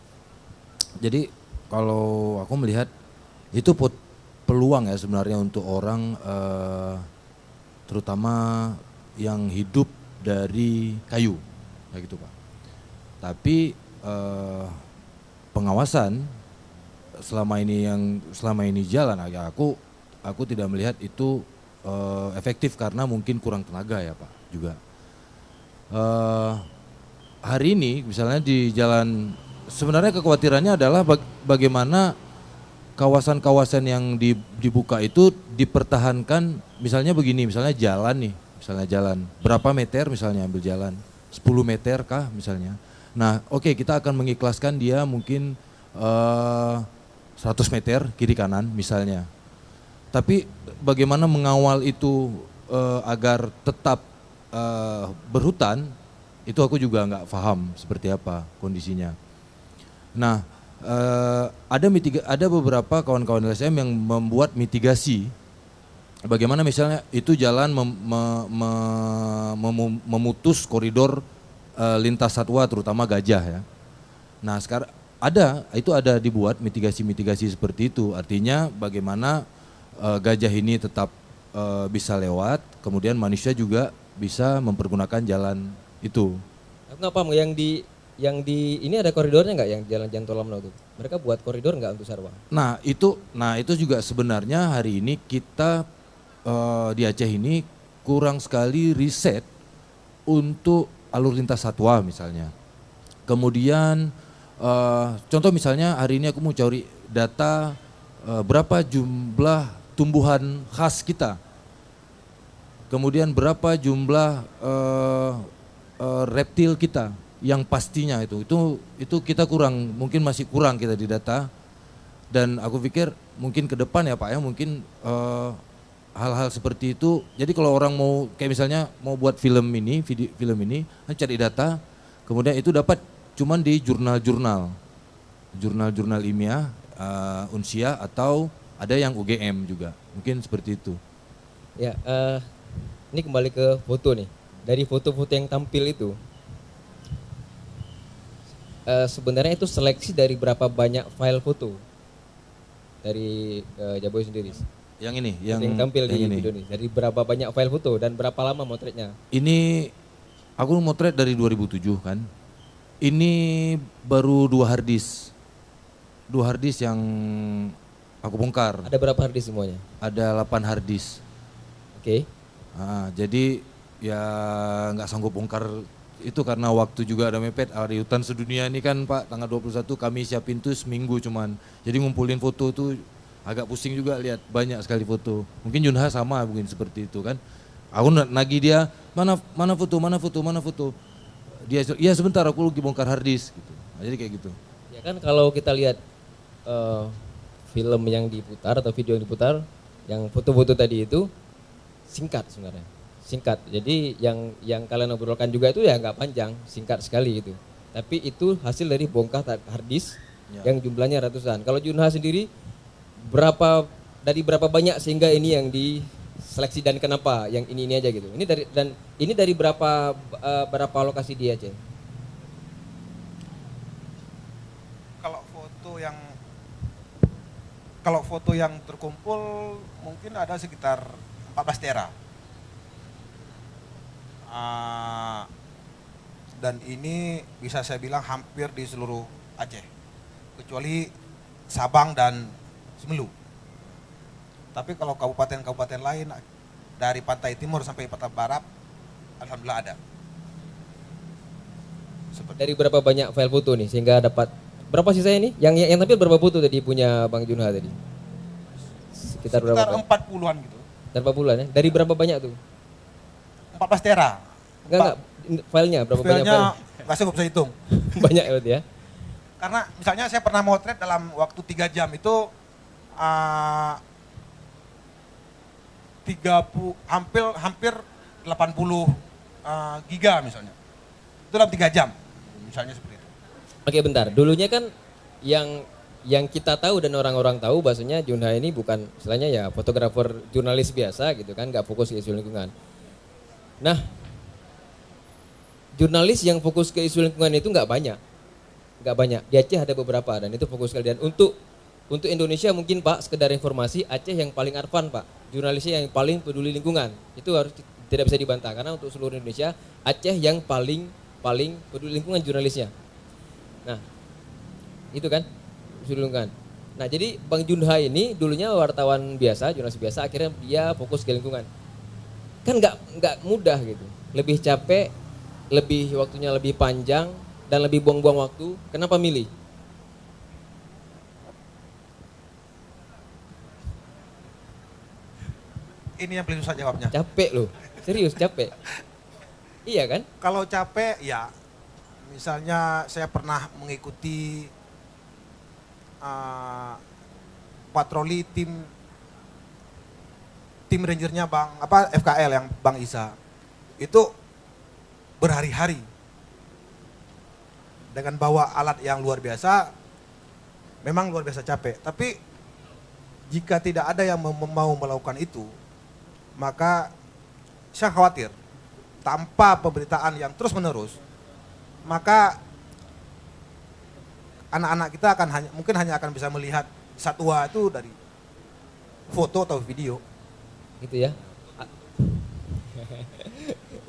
jadi kalau aku melihat itu peluang ya sebenarnya untuk orang terutama yang hidup dari kayu, kayak gitu Pak. Tapi pengawasan selama ini jalan, aku tidak melihat itu efektif karena mungkin kurang tenaga ya Pak juga. Hari ini misalnya di jalan, sebenarnya kekhawatirannya adalah bagaimana kawasan-kawasan yang dibuka itu dipertahankan. Misalnya begini, misalnya jalan berapa meter misalnya ambil jalan, 10 meter kah misalnya. Nah oke, kita akan mengikhlaskan dia mungkin 100 meter kiri kanan misalnya. Tapi bagaimana mengawal itu agar tetap berhutan, itu aku juga nggak paham seperti apa kondisinya. Nah ada beberapa kawan-kawan LSM yang membuat mitigasi. Bagaimana misalnya itu jalan memutus koridor lintas satwa terutama gajah ya. Nah sekarang ada dibuat mitigasi seperti itu. Artinya bagaimana gajah ini tetap bisa lewat, kemudian manusia juga bisa mempergunakan jalan itu. Kenapa yang di ini ada koridornya nggak yang jalan Jantolamno itu? Mereka buat koridor nggak untuk Sarwa? Nah itu juga sebenarnya hari ini kita di Aceh ini kurang sekali riset untuk alur lintas satwa misalnya. Kemudian contoh misalnya hari ini aku mau cari data berapa jumlah tumbuhan khas kita. Kemudian berapa jumlah reptil kita yang pastinya itu kita mungkin masih kurang kita di data. Dan aku pikir mungkin ke depan ya Pak ya, mungkin hal-hal seperti itu. Jadi kalau orang mau kayak misalnya mau buat film ini cari data, kemudian itu dapat cuman di jurnal-jurnal ilmiah, Unsia atau ada yang UGM juga, mungkin seperti itu. Ya, ini kembali ke foto nih. Dari foto-foto yang tampil itu, sebenarnya itu seleksi dari berapa banyak file foto dari Jaboy sendiri? Yang ini, yang tampil di ini. video ini. Dari berapa banyak file foto dan berapa lama motretnya? Ini aku motret dari 2007 kan. Ini baru 2 hard disk yang aku bongkar. Ada berapa hard disk semuanya? Ada 8 hard disk. Oke. Jadi ya nggak sanggup bongkar itu karena waktu juga ada mepet. Hari Hutan Sedunia ini kan Pak tanggal 21 kami siapin tuh seminggu cuman. Jadi ngumpulin foto tuh agak pusing juga lihat banyak sekali foto. Mungkin Junha sama mungkin seperti itu kan. Aku nagih dia mana foto. Dia iya sebentar aku lagi bongkar hard disk gitu. Nah, jadi kayak gitu. Ya kan kalau kita lihat film yang diputar atau video yang diputar, yang foto-foto tadi itu singkat sebenarnya. Singkat. Jadi yang kalian obrolkan juga itu ya nggak panjang, singkat sekali gitu. Tapi itu hasil dari bongkar hard disk yang jumlahnya ratusan. Kalau Junha sendiri berapa banyak sehingga ini yang diseleksi dan kenapa yang ini aja gitu. Ini dari berapa lokasi di Aceh? Kalau foto yang terkumpul mungkin ada sekitar 14 tera. Dan ini bisa saya bilang hampir di seluruh Aceh, kecuali Sabang dan Semelu. Tapi kalau kabupaten-kabupaten lain dari pantai timur sampai pantai barat, alhamdulillah ada. Dari berapa banyak file foto nih sehingga dapat berapa sih saya ini? Yang tampil berapa foto tadi punya Bang Junha tadi? Sekitar berapa? 40-an gitu. 40-an ya. Dari berapa banyak tuh? 14 tera. Enggak, filenya berapa banyak file? Nggak sanggup saya hitung. Banyak berarti ya. Karena misalnya saya pernah motret dalam waktu 3 jam itu hampir 80 giga misalnya. Itu dalam 3 jam, misalnya seperti itu. Oke bentar, dulunya kan yang kita tahu dan orang-orang tahu bahasanya Junha ini bukan istilahnya ya fotografer jurnalis biasa gitu kan, nggak fokus ke isu lingkungan. Nah, jurnalis yang fokus ke isu lingkungan itu nggak banyak. Di Aceh ada beberapa dan itu fokus sekali. Dan untuk Indonesia mungkin Pak, sekedar informasi, Aceh yang paling advan Pak, jurnalisnya yang paling peduli lingkungan. Itu harus tidak bisa dibantah karena untuk seluruh Indonesia Aceh yang paling peduli lingkungan jurnalisnya. Nah, itu kan peduli lingkungan. Nah, jadi Bang Junha ini dulunya wartawan biasa, jurnalis biasa, akhirnya dia fokus ke lingkungan. Kan nggak mudah gitu. Lebih capek, lebih waktunya lebih panjang dan lebih buang-buang waktu. Kenapa milih? Ini yang paling susah jawabnya. Capek loh, serius capek. Iya kan? Kalau capek ya, misalnya saya pernah mengikuti patroli tim rangernya FKL yang Bang Isa. Itu berhari-hari dengan bawa alat yang luar biasa, memang luar biasa capek. Tapi jika tidak ada yang mau melakukan itu, maka saya khawatir tanpa pemberitaan yang terus menerus, maka anak-anak kita mungkin hanya akan bisa melihat satwa itu dari foto atau video. Gitu ya.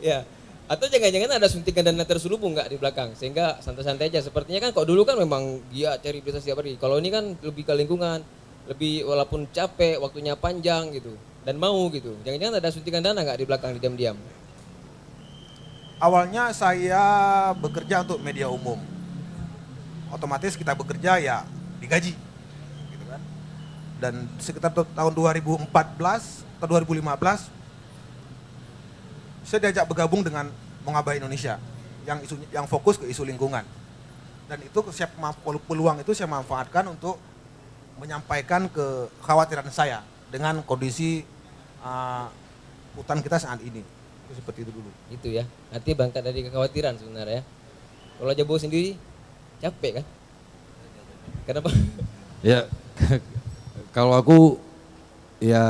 Ya. Atau jangan-jangan ada suntikan dana terselubung nggak di belakang sehingga santai-santai aja. Sepertinya kan kalau dulu kan memang dia cari berita setiap hari. Kalau ini kan lebih ke lingkungan, lebih walaupun capek, waktunya panjang gitu dan mau gitu. Jangan-jangan ada suntikan dana nggak di belakang di diam-diam. Awalnya saya bekerja untuk media umum. Otomatis kita bekerja ya digaji. Gitu kan. Dan sekitar tahun 2014 atau 2015 saya diajak bergabung dengan Mongabay Indonesia yang fokus ke isu lingkungan. Dan itu peluang itu saya manfaatkan untuk menyampaikan kekhawatiran saya dengan kondisi hutan kita saat ini. Itu seperti itu dulu. Itu ya. Nanti berangkat dari kekhawatiran sebenarnya. Kalau Jabo sendiri capek kan? Kenapa? Ya, kalau aku ya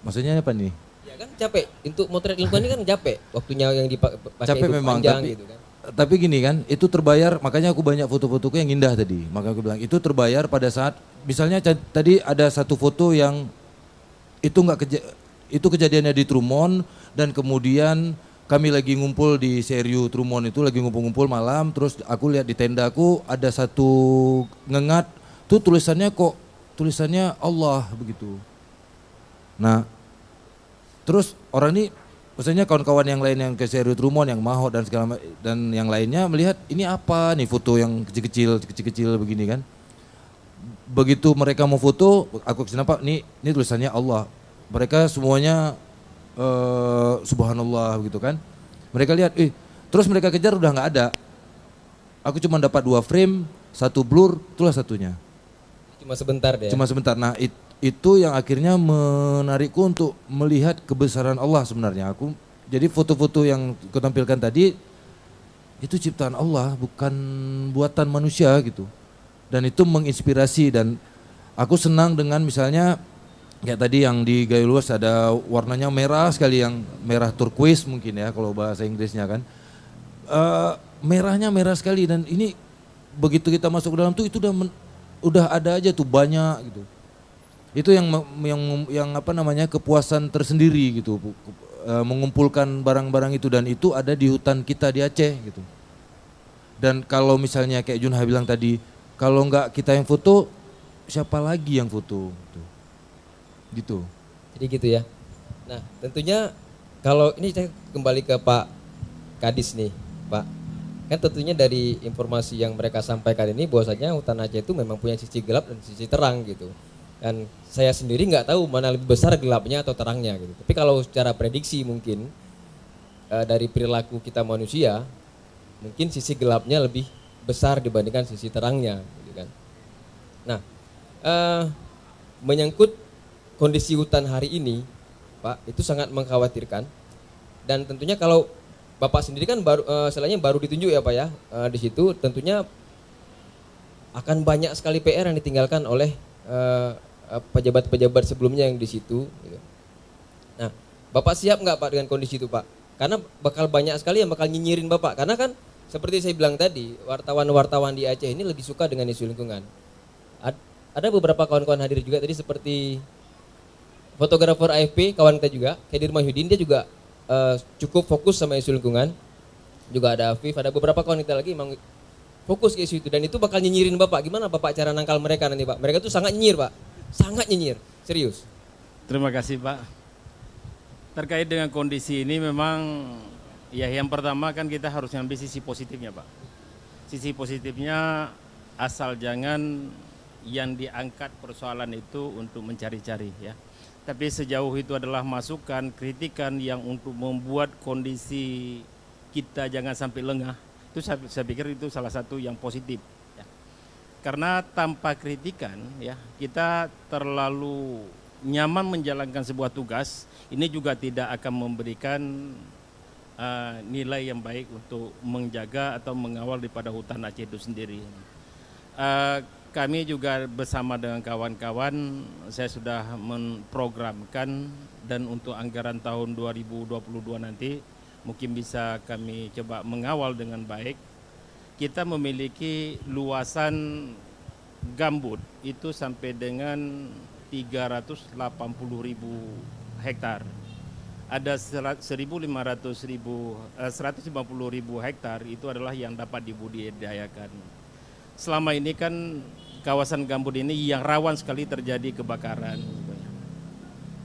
maksudnya apa nih? Ya kan capek. Untuk motret lingkungan ini kan capek. Waktunya yang dipakai Capek itu memang, panjang tapi, gitu kan. tapi gini kan, itu terbayar, makanya aku banyak foto-fotoku yang indah tadi. Makanya aku bilang itu terbayar pada saat, misalnya tadi ada satu foto yang itu itu kejadiannya di Trumon dan kemudian kami lagi ngumpul di Seriu Trumon itu lagi ngumpul-ngumpul malam, terus aku lihat di tendaku ada satu ngengat, tuh tulisannya Allah begitu. Nah, terus orang ini, maksudnya kawan-kawan yang lain yang ke Seriu Trumon, yang Maho dan dan yang lainnya melihat ini apa nih foto yang kecil-kecil begini kan. Begitu mereka mau foto, aku kesini apa, ini tulisannya Allah. Mereka semuanya subhanallah gitu kan. Mereka lihat, terus mereka kejar udah nggak ada. Aku cuma dapat 2 frame, 1 blur, itulah satunya. Cuma sebentar deh. Cuma sebentar. Nah itu yang akhirnya menarikku untuk melihat kebesaran Allah sebenarnya. Jadi foto-foto yang aku tampilkan tadi itu ciptaan Allah, bukan buatan manusia gitu. Dan itu menginspirasi dan aku senang dengan misalnya kayak tadi yang di Gayo Luas ada warnanya merah sekali, yang merah turquoise mungkin ya kalau bahasa Inggrisnya kan. Merahnya merah sekali dan ini begitu kita masuk ke dalam tuh itu udah ada aja tuh banyak gitu. Itu yang apa namanya kepuasan tersendiri gitu, mengumpulkan barang-barang itu dan itu ada di hutan kita di Aceh gitu. Dan kalau misalnya kayak Junha bilang tadi, kalau nggak kita yang foto, siapa lagi yang foto? Gitu. Jadi gitu ya. Nah tentunya kalau ini saya kembali ke Pak Kadis nih, Pak. Kan tentunya dari informasi yang mereka sampaikan ini bahwasanya hutan Aceh itu memang punya sisi gelap dan sisi terang gitu. Dan saya sendiri nggak tahu mana lebih besar gelapnya atau terangnya gitu. Tapi kalau secara prediksi mungkin dari perilaku kita manusia, mungkin sisi gelapnya lebih besar dibandingkan sisi terangnya, gitu kan. Nah, menyangkut kondisi hutan hari ini, Pak, itu sangat mengkhawatirkan. Dan tentunya kalau Bapak sendiri kan baru istilahnya baru ditunjuk ya Pak ya, di situ tentunya akan banyak sekali PR yang ditinggalkan oleh pejabat-pejabat sebelumnya yang di situ. Gitu. Nah, Bapak siap nggak Pak dengan kondisi itu Pak? Karena bakal banyak sekali yang bakal nyinyirin Bapak. Karena kan seperti saya bilang tadi, wartawan-wartawan di Aceh ini lebih suka dengan isu lingkungan. Ada beberapa kawan-kawan hadir juga tadi seperti fotografer AFP, kawan kita juga, Khadir Mahyudin, dia juga cukup fokus sama isu lingkungan. Juga ada Afif, ada beberapa kawan kita lagi memang fokus ke isu itu. Dan itu bakal nyinyirin Bapak. Gimana Bapak cara nangkal mereka nanti Pak? Mereka tuh sangat nyinyir Pak, sangat nyinyir, serius. Terima kasih Pak. Terkait dengan kondisi ini memang ya yang pertama kan kita harus ngambil sisi positifnya Pak. Sisi positifnya asal jangan yang diangkat persoalan itu untuk mencari-cari ya. Tapi sejauh itu adalah masukan, kritikan yang untuk membuat kondisi kita jangan sampai lengah. Itu saya pikir itu salah satu yang positif. Ya. Karena tanpa kritikan ya kita terlalu nyaman menjalankan sebuah tugas, ini juga tidak akan memberikan nilai yang baik untuk menjaga atau mengawal daripada hutan Aceh itu sendiri. Kami juga bersama dengan kawan-kawan, saya sudah memprogramkan dan untuk anggaran tahun 2022 nanti mungkin bisa kami coba mengawal dengan baik. Kita memiliki luasan gambut itu sampai dengan 380.000 hektar. Ada 150.000 hektar itu adalah yang dapat dibudidayakan. Selama ini kan kawasan gambut ini yang rawan sekali terjadi kebakaran.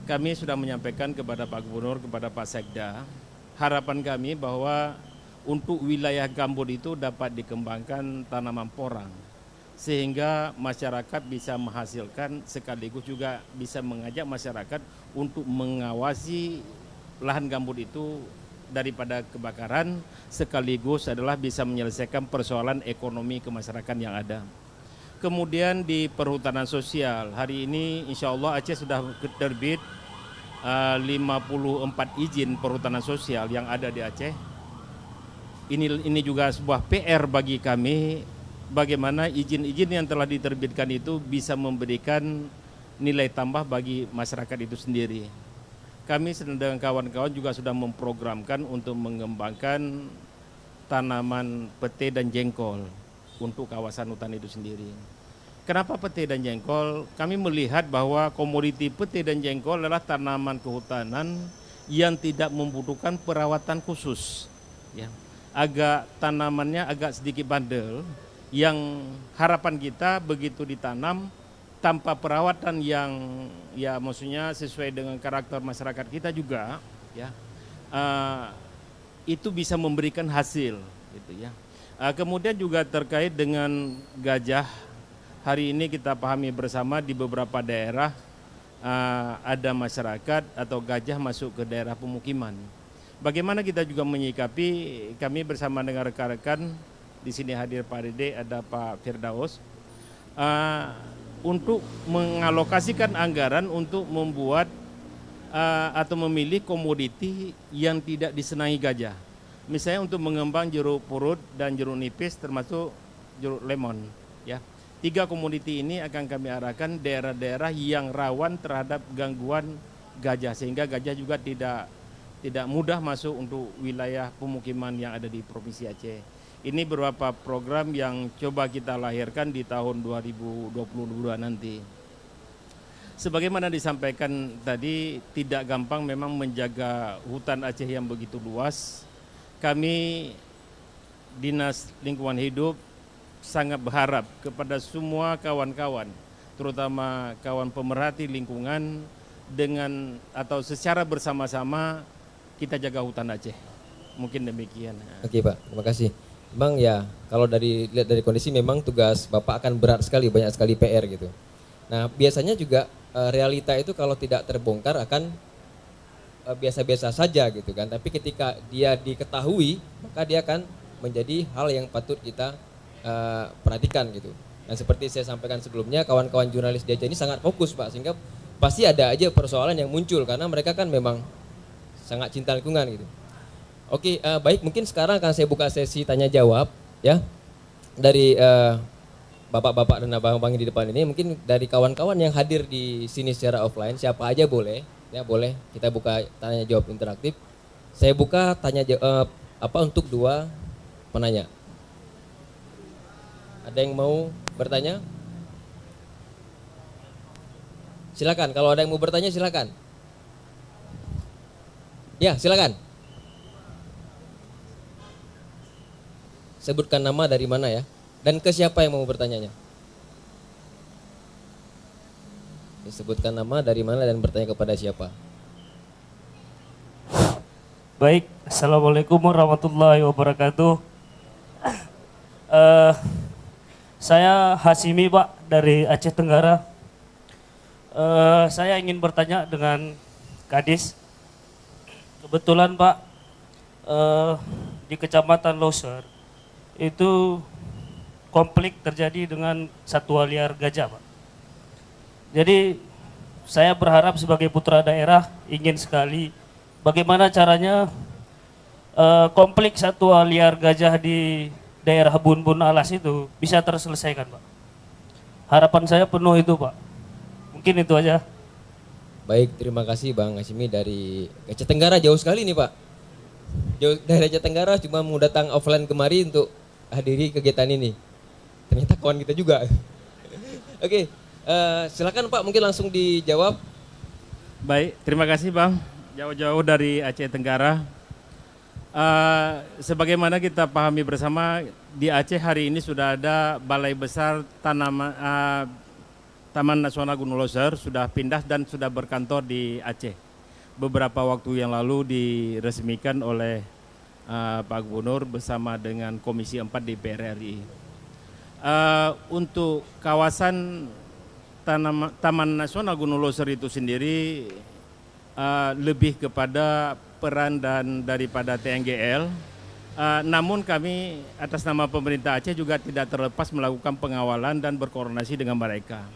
Kami sudah menyampaikan kepada Pak Gubernur, kepada Pak Sekda, harapan kami bahwa untuk wilayah gambut itu dapat dikembangkan tanaman porang. Sehingga masyarakat bisa menghasilkan sekaligus juga bisa mengajak masyarakat untuk mengawasi lahan gambut itu daripada kebakaran, sekaligus adalah bisa menyelesaikan persoalan ekonomi kemasyarakatan yang ada. Kemudian di perhutanan sosial, hari ini insya Allah Aceh sudah terbit 54 izin perhutanan sosial yang ada di Aceh. Ini juga sebuah PR bagi kami, bagaimana izin-izin yang telah diterbitkan itu bisa memberikan nilai tambah bagi masyarakat itu sendiri. Kami dengan kawan-kawan juga sudah memprogramkan untuk mengembangkan tanaman pete dan jengkol untuk kawasan hutan itu sendiri. Kenapa pete dan jengkol? Kami melihat bahwa komoditi pete dan jengkol adalah tanaman kehutanan yang tidak membutuhkan perawatan khusus. Ya. Tanamannya agak sedikit bandel, yang harapan kita begitu ditanam tanpa perawatan yang ya maksudnya sesuai dengan karakter masyarakat kita juga ya itu bisa memberikan hasil gitu ya. Kemudian juga terkait dengan gajah, hari ini kita pahami bersama di beberapa daerah ada masyarakat atau gajah masuk ke daerah pemukiman. Bagaimana kita juga menyikapi, kami bersama dengan rekan-rekan di sini hadir Pak Dede, ada Pak Firdaus, untuk mengalokasikan anggaran untuk membuat atau memilih komoditi yang tidak disenangi gajah. Misalnya untuk mengembang jeruk purut dan jeruk nipis termasuk jeruk lemon. Ya. 3 komoditi ini akan kami arahkan daerah-daerah yang rawan terhadap gangguan gajah, sehingga gajah juga tidak mudah masuk untuk wilayah pemukiman yang ada di Provinsi Aceh. Ini beberapa program yang coba kita lahirkan di tahun 2022 nanti. Sebagaimana disampaikan tadi, tidak gampang memang menjaga hutan Aceh yang begitu luas. Kami Dinas Lingkungan Hidup sangat berharap kepada semua kawan-kawan, terutama kawan pemerhati lingkungan, dengan atau secara bersama-sama kita jaga hutan Aceh. Mungkin demikian. Oke Pak, terima kasih. Memang ya, kalau lihat dari kondisi memang tugas Bapak akan berat sekali, banyak sekali PR gitu. Nah, biasanya juga realita itu kalau tidak terbongkar akan biasa-biasa saja gitu kan. Tapi ketika dia diketahui, maka dia akan menjadi hal yang patut kita perhatikan gitu. Dan seperti saya sampaikan sebelumnya, kawan-kawan jurnalis di Aceh ini sangat fokus Pak, sehingga pasti ada aja persoalan yang muncul karena mereka kan memang sangat cinta lingkungan gitu. Oke, baik, mungkin sekarang akan saya buka sesi tanya jawab ya dari bapak-bapak dan abang-abang di depan ini. Mungkin dari kawan-kawan yang hadir di sini secara offline, siapa aja boleh, ya boleh kita buka tanya jawab interaktif. Saya buka tanya jawab untuk 2 penanya. Ada yang mau bertanya? Silakan, kalau ada yang mau bertanya silakan. Ya, silakan. Sebutkan nama dari mana ya, dan ke siapa yang mau bertanyanya. Disebutkan nama dari mana dan bertanya kepada siapa. Baik, Assalamualaikum warahmatullahi wabarakatuh. Saya Hasimi Pak dari Aceh Tenggara. Saya ingin bertanya dengan Kadis. Kebetulan Pak, di Kecamatan Loser itu konflik terjadi dengan satwa liar gajah Pak. Jadi saya berharap sebagai putra daerah ingin sekali bagaimana caranya konflik satwa liar gajah di daerah Bun-Bun Alas itu bisa terselesaikan Pak. Harapan saya penuh itu Pak. Mungkin itu aja. Baik, terima kasih Bang Hasimi dari Aceh Tenggara, jauh sekali nih Pak. Jauh dari Aceh Tenggara cuma mau datang offline kemari untuk hadiri kegiatan ini. Ternyata kawan kita juga. Oke, silakan Pak, mungkin langsung dijawab. Baik, terima kasih Bang. Jauh-jauh dari Aceh Tenggara. Sebagaimana kita pahami bersama, di Aceh hari ini sudah ada Balai Besar Taman Nasional Gunung Loser, sudah pindah dan sudah berkantor di Aceh. Beberapa waktu yang lalu diresmikan oleh Pak Gubernur bersama dengan Komisi 4 DPR RI. Untuk kawasan Taman Nasional Gunung Loser itu sendiri lebih kepada peran dan daripada TNGL. Namun kami atas nama pemerintah Aceh juga tidak terlepas melakukan pengawalan dan berkoordinasi dengan mereka.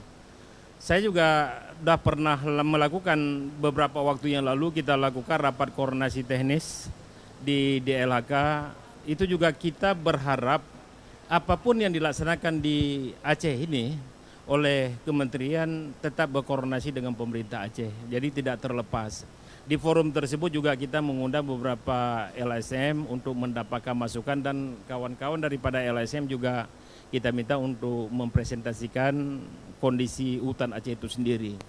Saya juga sudah pernah melakukan beberapa waktu yang lalu, kita lakukan rapat koordinasi teknis di DLHK. Itu juga kita berharap apapun yang dilaksanakan di Aceh ini oleh kementerian tetap berkoordinasi dengan pemerintah Aceh. Jadi tidak terlepas. Di forum tersebut juga kita mengundang beberapa LSM untuk mendapatkan masukan, dan kawan-kawan daripada LSM juga kita minta untuk mempresentasikan kondisi hutan Aceh itu sendiri.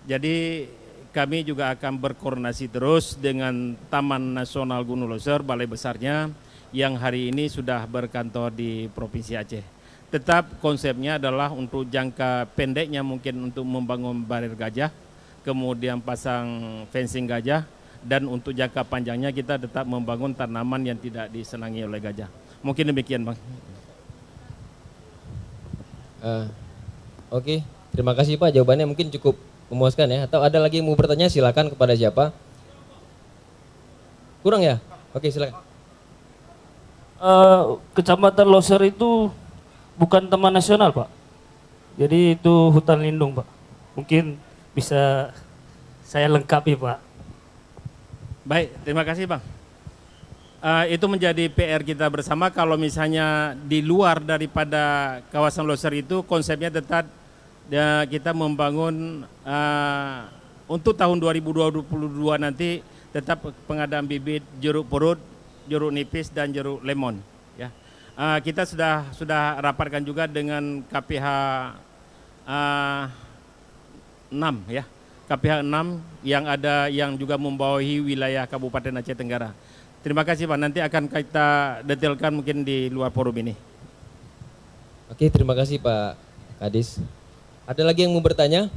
Jadi kami juga akan berkoordinasi terus dengan Taman Nasional Gunung Loser, balai besarnya, yang hari ini sudah berkantor di Provinsi Aceh. Tetap konsepnya adalah untuk jangka pendeknya mungkin untuk membangun barir gajah, kemudian pasang fencing gajah, dan untuk jangka panjangnya kita tetap membangun tanaman yang tidak disenangi oleh gajah. Mungkin demikian Bang. Oke, terima kasih Pak, jawabannya mungkin cukup memuaskan ya. Atau ada lagi yang mau bertanya, silakan kepada siapa? Kurang ya? Oke, silakan. Kecamatan Loser itu bukan taman nasional Pak. Jadi itu hutan lindung Pak. Mungkin bisa saya lengkapi Pak. Baik, terima kasih Bang. Itu menjadi PR kita bersama. Kalau misalnya di luar daripada kawasan Loser itu konsepnya tetap kita membangun untuk tahun 2022 nanti tetap pengadaan bibit jeruk purut, jeruk nipis dan jeruk lemon. Ya, kita sudah rapatkan juga dengan KPH 6 ya, KPH 6 yang juga membawahi wilayah Kabupaten Aceh Tenggara. Terima kasih Pak, nanti akan kita detailkan mungkin di luar forum ini. Oke, terima kasih Pak Kadis. Ada lagi yang mau bertanya?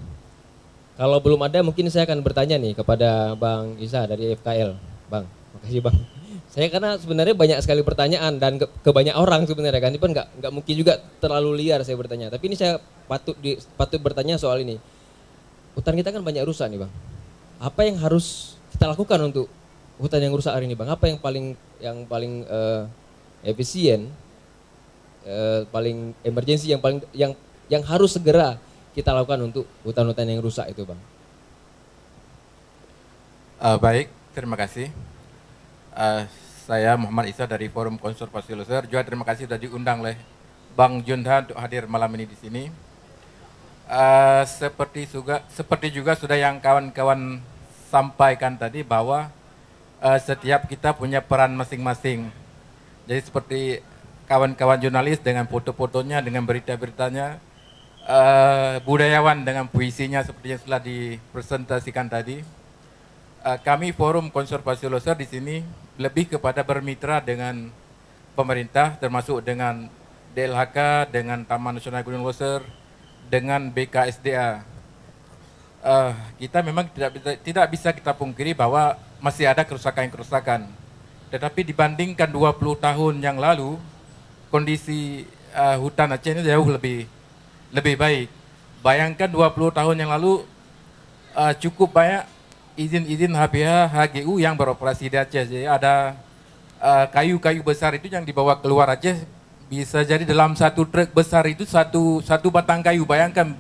Kalau belum ada, mungkin saya akan bertanya nih kepada Bang Isa dari FKL. Bang, makasih Bang. Saya karena sebenarnya banyak sekali pertanyaan dan ke banyak orang sebenarnya kan, itu nggak mungkin juga terlalu liar saya bertanya. Tapi ini saya patut bertanya soal ini. Hutan kita kan banyak rusak nih Bang. Apa yang harus kita lakukan untuk hutan yang rusak hari ini Bang? Apa yang paling efisien, paling emergensi, yang harus segera kita lakukan untuk hutan-hutan yang rusak itu Bang? Baik, terima kasih. saya Muhammad Isa dari Forum Konservasi Loser. Juga terima kasih sudah diundang oleh Bang Junha untuk hadir malam ini di sini. Seperti juga sudah yang kawan-kawan sampaikan tadi bahwa setiap kita punya peran masing-masing. Jadi seperti kawan-kawan jurnalis dengan foto-fotonya, dengan berita-beritanya, budayawan dengan puisinya seperti yang telah dipresentasikan tadi. Kami Forum Konservasi Loser di sini lebih kepada bermitra dengan pemerintah, termasuk dengan DLHK, dengan Taman Nasional Gunung Loser, dengan BKSDA. Kita memang tidak bisa kita pungkiri bahwa masih ada kerusakan. Tetapi dibandingkan 20 tahun yang lalu, kondisi hutan Aceh ini jauh lebih baik. Bayangkan 20 tahun yang lalu cukup banyak izin-izin HBH, HGU yang beroperasi di Aceh. Jadi ada kayu-kayu besar itu yang dibawa keluar Aceh, bisa jadi dalam satu truk besar itu satu batang kayu. Bayangkan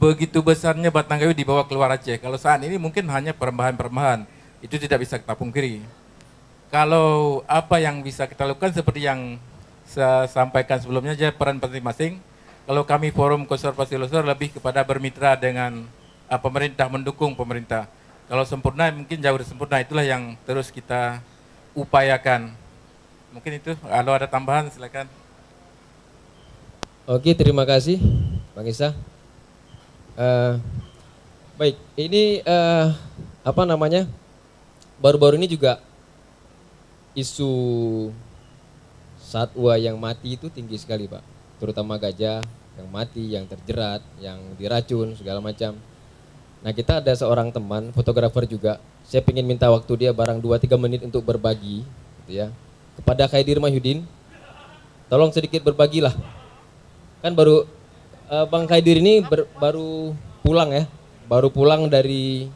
begitu besarnya batang kayu dibawa keluar Aceh. Kalau saat ini mungkin hanya perembahan-perembahan, itu tidak bisa kita pungkiri. Kalau apa yang bisa kita lakukan seperti yang saya sampaikan sebelumnya aja, peran masing-masing. Kalau kami Forum Konservasi Loser lebih kepada bermitra dengan pemerintah, mendukung pemerintah. Kalau sempurna mungkin jauh dari sempurna, itulah yang terus kita upayakan. Mungkin itu, kalau ada tambahan silakan. Oke, terima kasih Bang Isa. Baik, ini baru-baru ini juga isu satwa yang mati itu tinggi sekali Pak, terutama gajah yang mati, yang terjerat, yang diracun segala macam. Nah, kita ada seorang teman fotografer juga, saya ingin minta waktu dia barang 2-3 menit untuk berbagi gitu ya, kepada Khaidir Mahyudin. Tolong sedikit berbagilah, kan baru Bang Khaidir ini baru pulang ya, baru pulang dari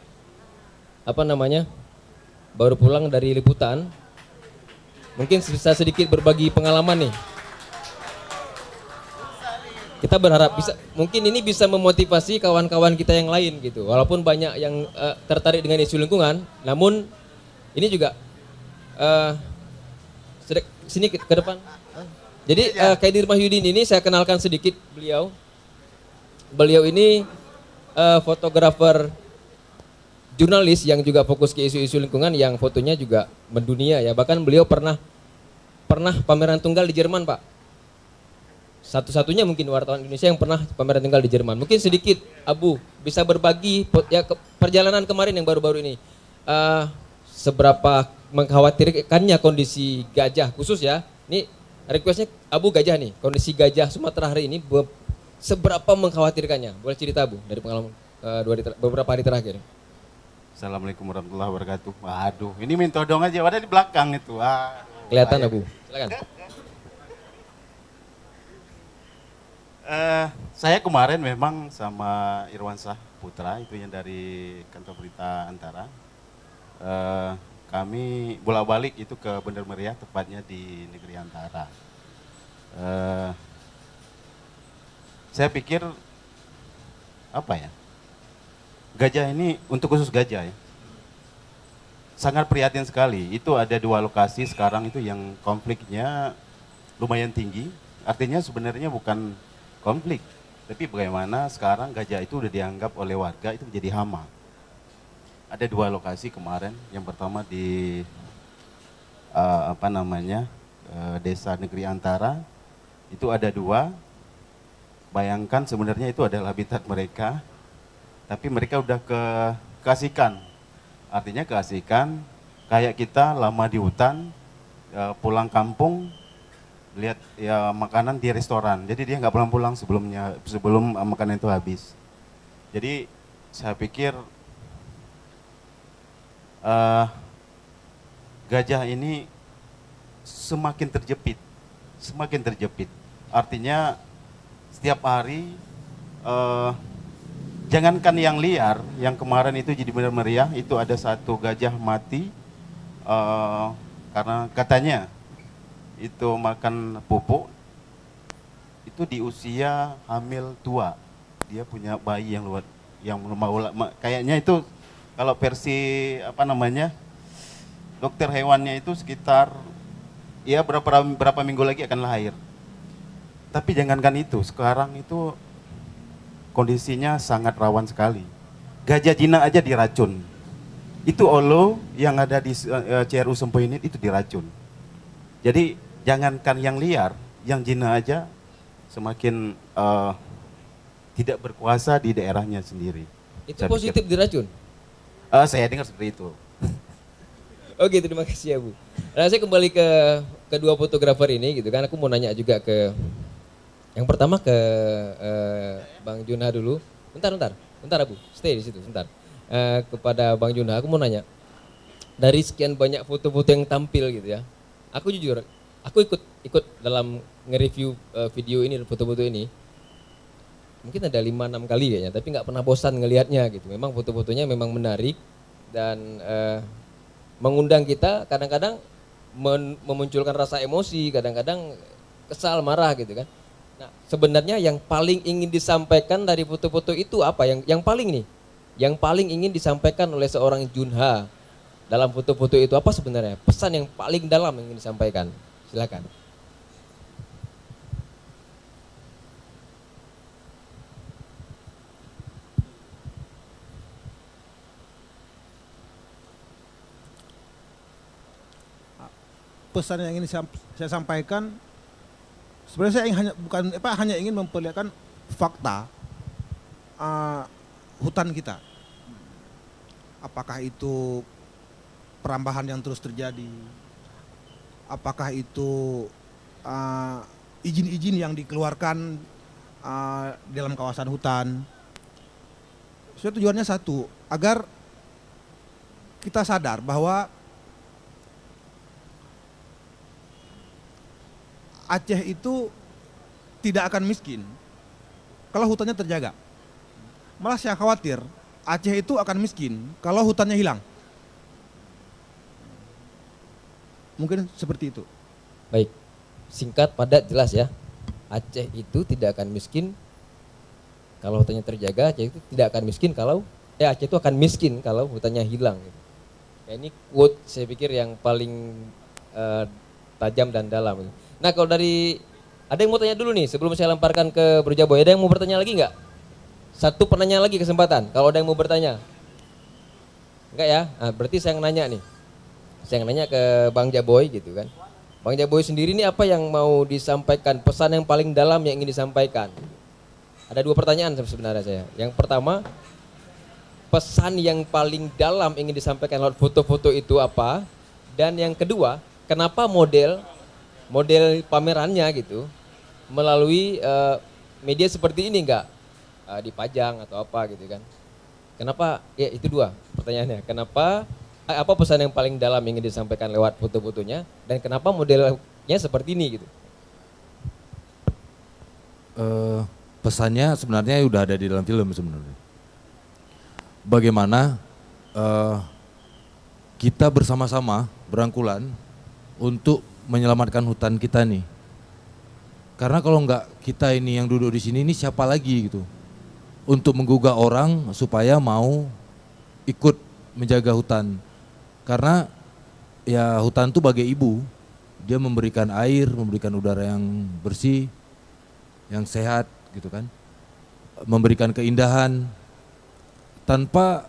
baru pulang dari liputan. Mungkin bisa sedikit berbagi pengalaman nih. Kita berharap mungkin ini bisa memotivasi kawan-kawan kita yang lain gitu. Walaupun banyak yang tertarik dengan isu lingkungan, namun ini juga sini ke depan. Jadi Khaidir Mahyudin ini saya kenalkan sedikit beliau. Beliau ini fotografer jurnalis yang juga fokus ke isu-isu lingkungan, yang fotonya juga mendunia ya. Bahkan beliau pernah pameran tunggal di Jerman Pak. Satu-satunya mungkin wartawan Indonesia yang pernah pameran tunggal di Jerman. Mungkin sedikit Abu bisa berbagi ya perjalanan kemarin yang baru-baru ini. Seberapa mengkhawatirkannya kondisi gajah khusus ya. Ini requestnya Abu gajah nih. Kondisi gajah Sumatera hari ini seberapa mengkhawatirkannya? Boleh cerita Abu dari pengalaman beberapa hari terakhir. Assalamualaikum warahmatullahi wabarakatuh. Waduh, ini minta dong aja, ada di belakang itu. Kelihatan Abu, silakan. Saya kemarin memang sama Irwansyah Putra, itu yang dari kantor berita Antara. Kami bolak-balik itu ke Bener Meriah, tepatnya di Negeri Antara. Saya pikir gajah ini, untuk khusus gajah ya, sangat prihatin sekali. Itu ada 2 lokasi sekarang itu yang konfliknya lumayan tinggi. Artinya sebenarnya bukan konflik, tapi bagaimana sekarang gajah itu udah dianggap oleh warga itu menjadi hama. Ada 2 lokasi kemarin. Yang pertama di Desa Negeri Antara, itu ada 2. Bayangkan sebenarnya itu adalah habitat mereka, tapi mereka udah keasikan. Artinya keasikan kayak kita lama di hutan, pulang kampung lihat ya makanan di restoran. Jadi dia nggak pulang-pulang sebelum makanan itu habis. Jadi saya pikir gajah ini semakin terjepit. Artinya setiap hari jangankan yang liar, yang kemarin itu jadi Bener Meriah, itu ada 1 gajah mati karena katanya itu makan pupuk, itu di usia hamil tua. Dia punya bayi yang mau kayaknya itu kalau versi dokter hewannya itu sekitar ya berapa minggu lagi akan lahir. Tapi jangankan itu, sekarang itu kondisinya sangat rawan sekali. Gajah Cina aja diracun. Itu olo yang ada di CRU Sempoinit itu diracun. Jadi jangankan yang liar, yang Cina aja semakin tidak berkuasa di daerahnya sendiri. Itu positif diracun? Saya dengar seperti itu. Oke, terima kasih ya Bu. Nah, saya kembali ke kedua fotografer ini gitu kan. Aku mau nanya juga ke yang pertama ke Bang Junha dulu. Bentar Bu, stay di situ sebentar. Kepada Bang Junha, aku mau nanya. Dari sekian banyak foto-foto yang tampil gitu ya. Aku jujur, aku ikut dalam nge-review video ini dan foto-foto ini. Mungkin ada 5-6 kali kayaknya, tapi nggak pernah bosan ngelihatnya gitu. Memang foto-fotonya memang menarik dan mengundang kita, kadang-kadang memunculkan rasa emosi, kadang-kadang kesal, marah gitu kan. Nah, sebenarnya yang paling ingin disampaikan dari foto-foto itu apa? Yang paling nih, yang paling ingin disampaikan oleh seorang Junha dalam foto-foto itu apa sebenarnya? Pesan yang paling dalam yang ingin disampaikan. Silakan. Pesan yang ingin saya sampaikan sebenarnya saya hanya ingin memperlihatkan fakta hutan kita. Apakah itu perambahan yang terus terjadi? Apakah itu izin-izin yang dikeluarkan dalam kawasan hutan? Tujuannya satu, agar kita sadar bahwa Aceh itu tidak akan miskin kalau hutannya terjaga. Malah saya khawatir Aceh itu akan miskin kalau hutannya hilang. Mungkin seperti itu. Baik, singkat, padat, jelas ya. Aceh itu tidak akan miskin kalau hutannya terjaga. Aceh itu tidak akan miskin kalau Aceh itu akan miskin kalau hutannya hilang. Ya, ini quote saya pikir yang paling tajam dan dalam. Nah, kalau dari ada yang mau tanya dulu nih sebelum saya lemparkan ke Bro Jaboy. Ada yang mau bertanya lagi nggak? Satu pertanyaan lagi kesempatan. Kalau ada yang mau bertanya, enggak ya? Nah, berarti saya yang nanya nih. Saya yang nanya ke Bang Jaboy gitu kan. Bang Jaboy sendiri ini apa yang mau disampaikan? Pesan yang paling dalam yang ingin disampaikan? Ada 2 pertanyaan sebenarnya saya. Yang pertama, pesan yang paling dalam ingin disampaikan lewat foto-foto itu apa? Dan yang kedua, kenapa model pamerannya gitu melalui media seperti ini enggak dipajang atau apa gitu kan? Kenapa? Ya itu 2 pertanyaannya. Kenapa? Apa pesan yang paling dalam yang ingin disampaikan lewat foto-fotonya dan kenapa modelnya seperti ini gitu? Pesannya sebenarnya udah ada di dalam film sebenarnya. Bagaimana kita bersama-sama berangkulan untuk menyelamatkan hutan kita nih. Karena kalau enggak kita ini yang duduk di sini ini siapa lagi gitu. Untuk menggugah orang supaya mau ikut menjaga hutan. Karena ya hutan itu bagai ibu. Dia memberikan air, memberikan udara yang bersih, yang sehat gitu kan. Memberikan keindahan tanpa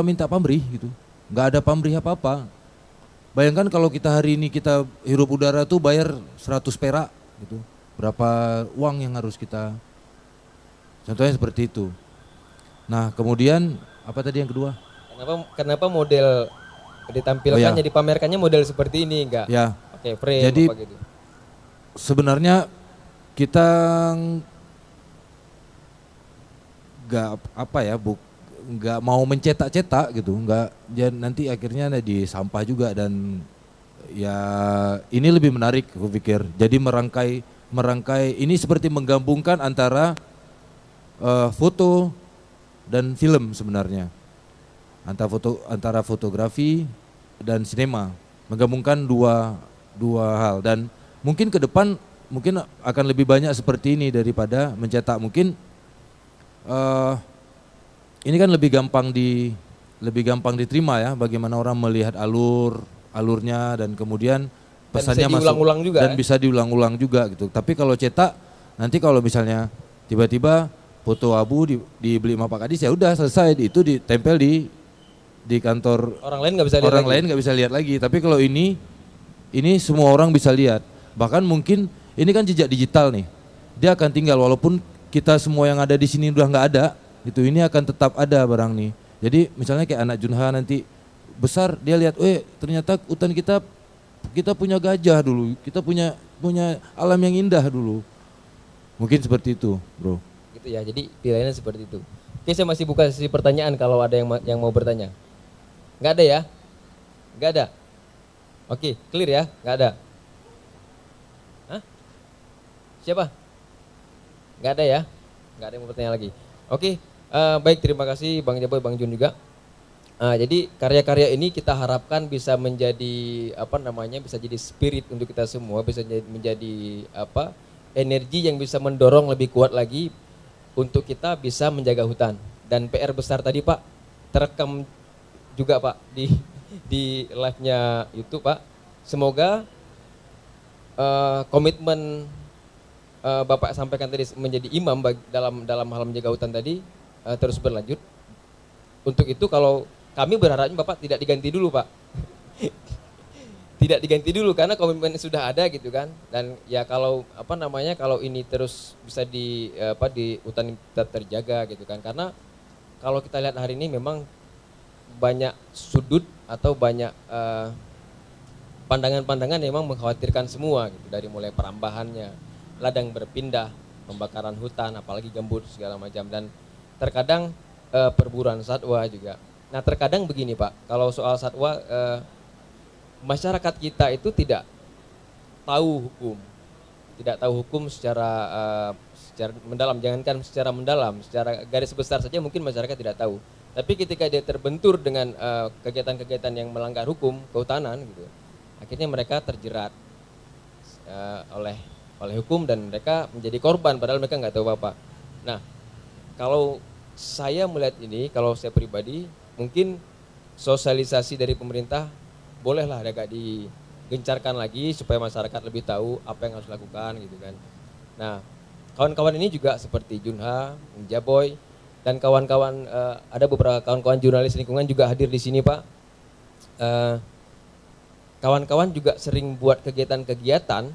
minta pamrih gitu. Enggak ada pamrih apa-apa. Bayangkan kalau kita hari ini kita hirup udara tuh bayar 100 perak gitu. Berapa uang yang harus kita, contohnya seperti itu. Nah kemudian apa tadi yang kedua? Kenapa model ditampilkannya, dipamerkannya model seperti ini enggak? Ya. Oke, frame jadi, apa gitu. Sebenarnya kita nggak mau mencetak-cetak gitu, nggak, nanti akhirnya di sampah juga dan ya ini lebih menarik aku pikir. Jadi merangkai ini seperti menggabungkan antara foto dan film sebenarnya, antara fotografi dan sinema, menggabungkan dua hal dan mungkin ke depan mungkin akan lebih banyak seperti ini daripada mencetak. Mungkin ini kan lebih gampang lebih gampang diterima ya, bagaimana orang melihat alurnya dan kemudian pesannya bisa diulang-ulang juga, dan bisa diulang-ulang juga gitu. Tapi kalau cetak nanti kalau misalnya tiba-tiba foto abu dibeli sama Pak Kadis ya udah selesai, itu ditempel di kantor. Orang lain nggak bisa lihat. Orang lain nggak bisa lihat lagi. Tapi kalau ini semua orang bisa lihat. Bahkan mungkin ini kan jejak digital nih. Dia akan tinggal walaupun kita semua yang ada di sini udah nggak ada, itu ini akan tetap ada barang nih. Jadi misalnya kayak anak Junha nanti besar dia lihat, ternyata hutan kita punya gajah dulu, kita punya alam yang indah dulu. Mungkin seperti itu, bro. Gitu ya. Jadi pilihannya seperti itu. Oke, saya masih buka sesi pertanyaan kalau ada yang mau bertanya. Nggak ada ya? Nggak ada. Oke, clear ya? Nggak ada. Hah? Siapa? Nggak ada ya? Nggak ada yang mau bertanya lagi. Oke, baik, terima kasih Bang Jaboy, Bang Jun juga. Jadi karya-karya ini kita harapkan bisa menjadi bisa jadi spirit untuk kita semua, bisa menjadi energi yang bisa mendorong lebih kuat lagi untuk kita bisa menjaga hutan. Dan PR besar tadi Pak terekam juga Pak di live-nya YouTube Pak. Semoga komitmen Bapak sampaikan tadi menjadi imam dalam hal menjaga hutan tadi terus berlanjut. Untuk itu kalau kami berharapnya Bapak tidak diganti dulu Pak. Tidak diganti dulu karena komitmen sudah ada gitu kan. Dan ya kalau kalau ini terus bisa di hutan tetap terjaga gitu kan. Karena kalau kita lihat hari ini memang banyak sudut atau banyak pandangan-pandangan yang memang mengkhawatirkan semua gitu, dari mulai perambahannya, ladang berpindah, pembakaran hutan, apalagi gambut segala macam, dan terkadang perburuan satwa juga. Nah terkadang begini Pak, kalau soal satwa masyarakat kita itu tidak tahu hukum secara mendalam, jangankan secara mendalam, secara garis besar saja mungkin masyarakat tidak tahu. Tapi ketika dia terbentur dengan kegiatan-kegiatan yang melanggar hukum kehutanan gitu, akhirnya mereka terjerat oleh hukum dan mereka menjadi korban padahal mereka nggak tahu apa-apa. Nah, kalau saya melihat ini, kalau saya pribadi mungkin sosialisasi dari pemerintah bolehlah agak digencarkan lagi supaya masyarakat lebih tahu apa yang harus dilakukan gitu kan. Nah, kawan-kawan ini juga seperti Junha, Jaboy, dan kawan-kawan, ada beberapa kawan-kawan jurnalis lingkungan juga hadir di sini Pak. Kawan-kawan juga sering buat kegiatan-kegiatan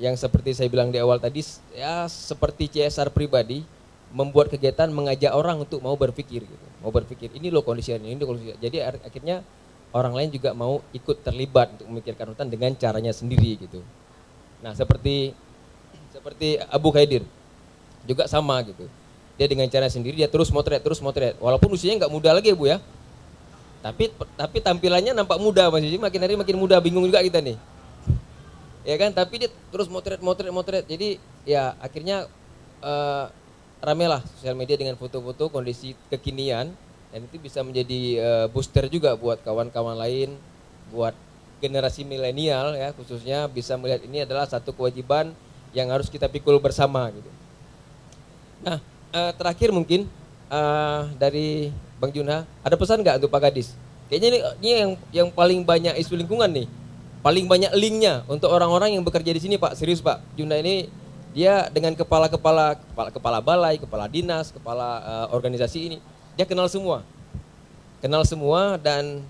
yang seperti saya bilang di awal tadi, ya seperti CSR pribadi, membuat kegiatan mengajak orang untuk mau berpikir gitu. Mau berpikir, ini loh kondisinya, ini loh kondisinya. Jadi akhirnya orang lain juga mau ikut terlibat untuk memikirkan hutan dengan caranya sendiri gitu. Nah, seperti Abu Khaidir juga sama gitu. Dia dengan cara sendiri dia terus motret. Walaupun usianya nggak muda lagi ya Bu ya. Tapi tampilannya nampak muda Mas. Jadi makin hari makin muda, bingung juga kita nih. Ya kan, tapi dia terus motret. Jadi ya akhirnya ramelah sosial media dengan foto-foto kondisi kekinian, dan itu bisa menjadi booster juga buat kawan-kawan lain, buat generasi milenial ya khususnya bisa melihat ini adalah satu kewajiban yang harus kita pikul bersama gitu. Nah, terakhir mungkin dari Bang Junha, ada pesan nggak untuk Pak Kadis? Kayaknya ini yang paling banyak isu lingkungan nih, paling banyak linknya untuk orang-orang yang bekerja di sini Pak. Serius Pak, Junha ini dia dengan kepala balai, kepala dinas, kepala organisasi ini, dia kenal semua dan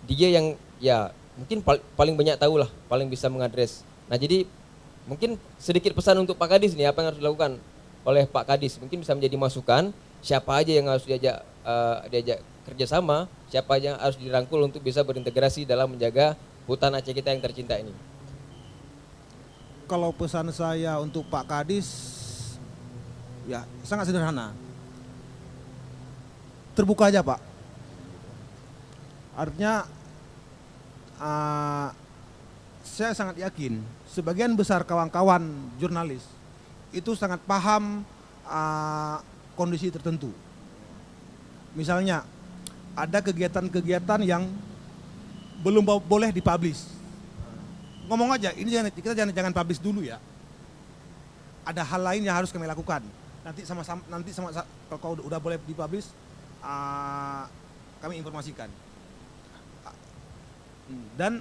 dia yang ya mungkin paling banyak tahu lah, paling bisa mengadres. Nah jadi mungkin sedikit pesan untuk Pak Kadis nih, apa yang harus dilakukan oleh Pak Kadis, mungkin bisa menjadi masukan siapa aja yang harus diajak kerjasama, siapa aja yang harus dirangkul untuk bisa berintegrasi dalam menjaga hutan Aceh kita yang tercinta ini. Kalau pesan saya untuk Pak Kadis, ya sangat sederhana. Terbuka aja Pak. Artinya saya sangat yakin sebagian besar kawan-kawan jurnalis itu sangat paham kondisi tertentu. Misalnya ada kegiatan-kegiatan yang belum boleh dipublish. Ngomong aja, ini kita jangan publish dulu ya. Ada hal lain yang harus kami lakukan. Nanti sama kalau udah boleh dipublish, kami informasikan. Dan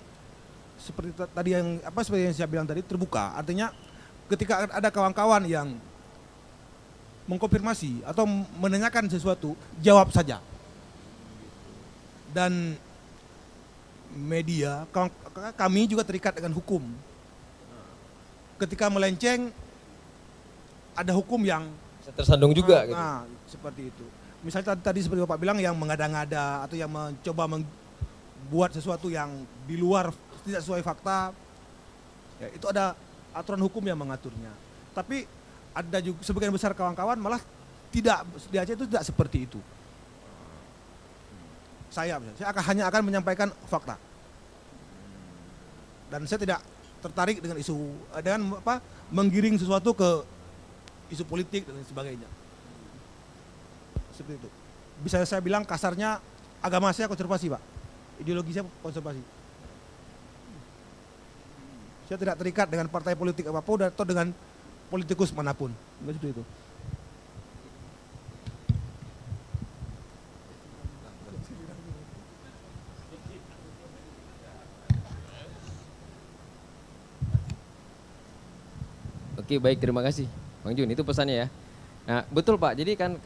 seperti tadi seperti yang saya bilang tadi, terbuka. Artinya ketika ada kawan-kawan yang mengkonfirmasi atau menanyakan sesuatu, jawab saja. Dan media, kami juga terikat dengan hukum. Ketika melenceng, ada hukum yang Bisa tersandung juga gitu. Nah, seperti itu. Misalnya tadi seperti Bapak bilang yang mengada-ngada atau yang mencoba membuat sesuatu yang di luar tidak sesuai fakta, ya, itu ada aturan hukum yang mengaturnya. Tapi ada juga sebagian besar kawan-kawan malah tidak, di Aceh itu tidak seperti itu. Saya hanya akan menyampaikan fakta. Dan saya tidak tertarik dengan isu menggiring sesuatu ke isu politik dan sebagainya. Seperti itu. Bisa saya bilang kasarnya, agama saya konservasi, Pak. Ideologi saya konservasi. Saya tidak terikat dengan partai politik apapun atau dengan politikus manapun. Seperti itu. Oke, baik, terima kasih Bang Jun, itu pesannya ya. Nah, betul Pak, jadi kan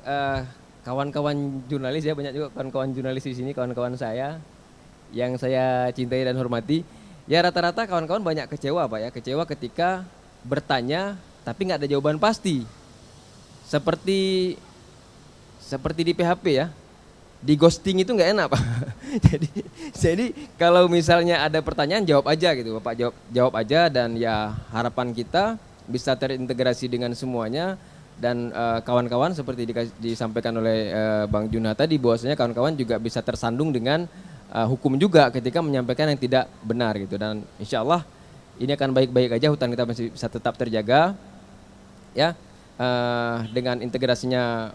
kawan-kawan jurnalis ya, banyak juga kawan-kawan jurnalis di sini, kawan-kawan saya yang saya cintai dan hormati. Ya rata-rata kawan-kawan banyak kecewa Pak ya, kecewa ketika bertanya tapi nggak ada jawaban pasti. Seperti di PHP ya, di ghosting itu nggak enak Pak. jadi kalau misalnya ada pertanyaan jawab aja gitu Bapak, jawab aja, dan ya harapan kita bisa terintegrasi dengan semuanya. Dan kawan-kawan seperti disampaikan oleh Bang Junha tadi, bahwasanya kawan-kawan juga bisa tersandung dengan hukum juga ketika menyampaikan yang tidak benar gitu. Dan insya Allah ini akan baik-baik aja, hutan kita masih bisa tetap terjaga ya, dengan integrasinya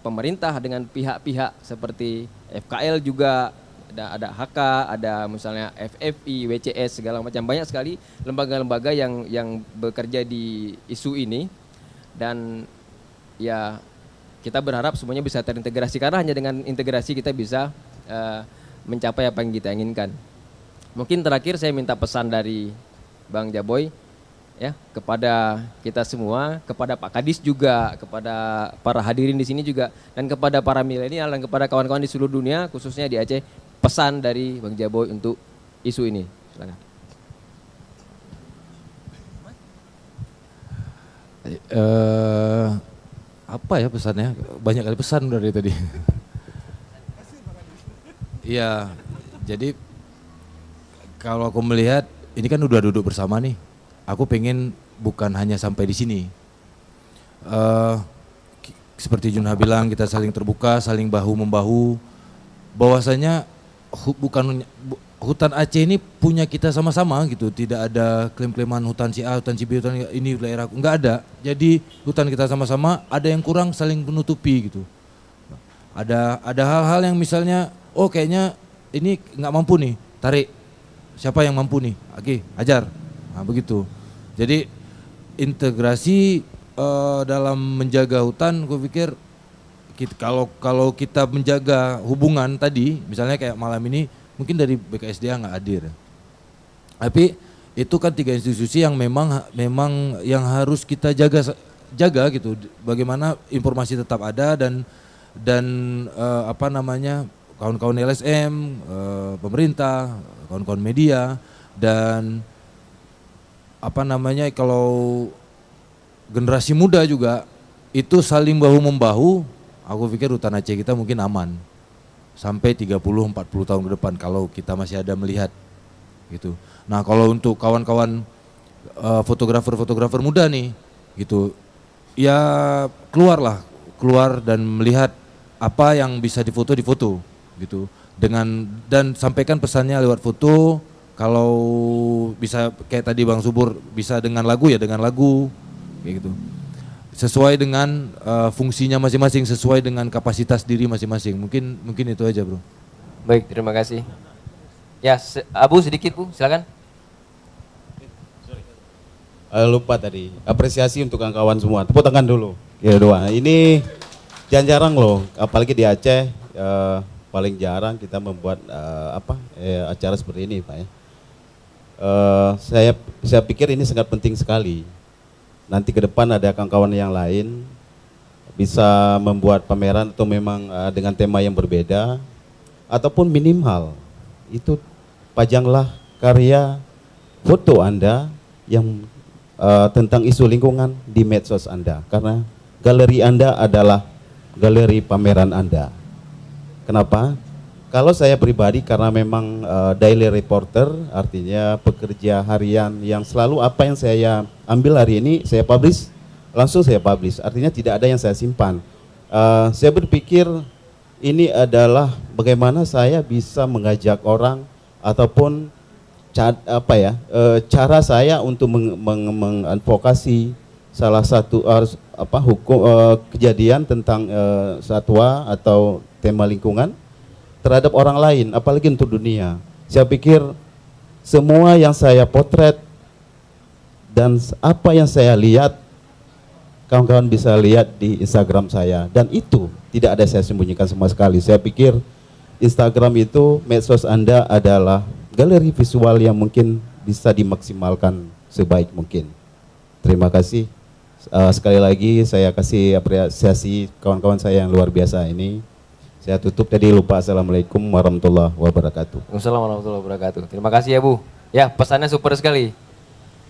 pemerintah dengan pihak-pihak seperti FKL juga, ada HK, ada misalnya FFI, WCS, segala macam, banyak sekali lembaga-lembaga yang bekerja di isu ini. Dan ya kita berharap semuanya bisa terintegrasi, karena hanya dengan integrasi kita bisa mencapai apa yang kita inginkan. Mungkin terakhir saya minta pesan dari Bang Jaboy ya kepada kita semua, kepada Pak Kadis juga, kepada para hadirin di sini juga, dan kepada para milenial dan kepada kawan-kawan di seluruh dunia, khususnya di Aceh, pesan dari Bang Jaboy untuk isu ini. Silakan. Apa ya pesannya? Banyak kali pesan dari tadi. Iya, jadi kalau aku melihat ini kan udah duduk bersama nih. Aku pengen bukan hanya sampai di sini. Seperti Junha bilang, kita saling terbuka, saling bahu membahu. Bahwasanya hutan Aceh ini punya kita sama-sama gitu, tidak ada klaim-klaiman hutan si A, hutan si B, hutan ini daerah, enggak ada. Jadi hutan kita sama-sama, ada yang kurang saling menutupi gitu. Ada hal-hal yang misalnya, oh kayaknya ini nggak mampu nih, tarik. Siapa yang mampu nih? Oke, ajar. Nah begitu. Jadi integrasi dalam menjaga hutan, gue pikir kalau kita menjaga hubungan tadi, misalnya kayak malam ini, mungkin dari BKSDA nggak hadir, tapi itu kan 3 institusi yang memang yang harus kita jaga gitu. Bagaimana informasi tetap ada dan kawan-kawan LSM, pemerintah, kawan-kawan media, dan kalau generasi muda juga itu saling bahu membahu. Aku pikir hutan Aceh kita mungkin aman sampai 30-40 tahun ke depan kalau kita masih ada melihat gitu. Nah kalau untuk kawan-kawan fotografer muda nih gitu, ya keluar dan melihat apa yang bisa difoto gitu, dan sampaikan pesannya lewat foto. Kalau bisa kayak tadi Bang Subur, bisa dengan lagu ya dengan lagu kayak gitu, sesuai dengan fungsinya masing-masing, sesuai dengan kapasitas diri masing-masing. Mungkin itu aja bro. Baik, terima kasih. Ya, Abu sedikit Bu, silakan. Lupa tadi, apresiasi untuk kawan-kawan semua. Tepuk tangan dulu. Ya doa. Ini jarang loh, apalagi di Aceh, paling jarang kita membuat acara seperti ini, Pak ya. Saya pikir ini sangat penting sekali. Nanti ke depan ada kawan-kawan yang lain bisa membuat pameran atau memang dengan tema yang berbeda, ataupun minimal itu pajanglah karya foto Anda yang tentang isu lingkungan di medsos Anda, karena galeri Anda adalah galeri pameran Anda. Kenapa? Kalau saya pribadi karena memang daily reporter, artinya pekerja harian yang selalu apa yang saya ambil hari ini saya publish, langsung saya publish, artinya tidak ada yang saya simpan. Saya berpikir ini adalah bagaimana saya bisa mengajak orang ataupun cara saya untuk mengadvokasi salah satu kejadian tentang satwa atau tema lingkungan terhadap orang lain, apalagi untuk dunia. Saya pikir semua yang saya potret dan apa yang saya lihat, kawan-kawan bisa lihat di Instagram saya, dan itu tidak ada saya sembunyikan sama sekali. Saya pikir Instagram itu, medsos Anda adalah galeri visual yang mungkin bisa dimaksimalkan sebaik mungkin. Terima kasih. Sekali lagi saya kasih apresiasi kawan-kawan saya yang luar biasa ini. Saya tutup tadi lupa. Assalamualaikum warahmatullahi wabarakatuh. Waalaikumsalam warahmatullahi wabarakatuh. Terima kasih ya Bu. Ya, pesannya super sekali.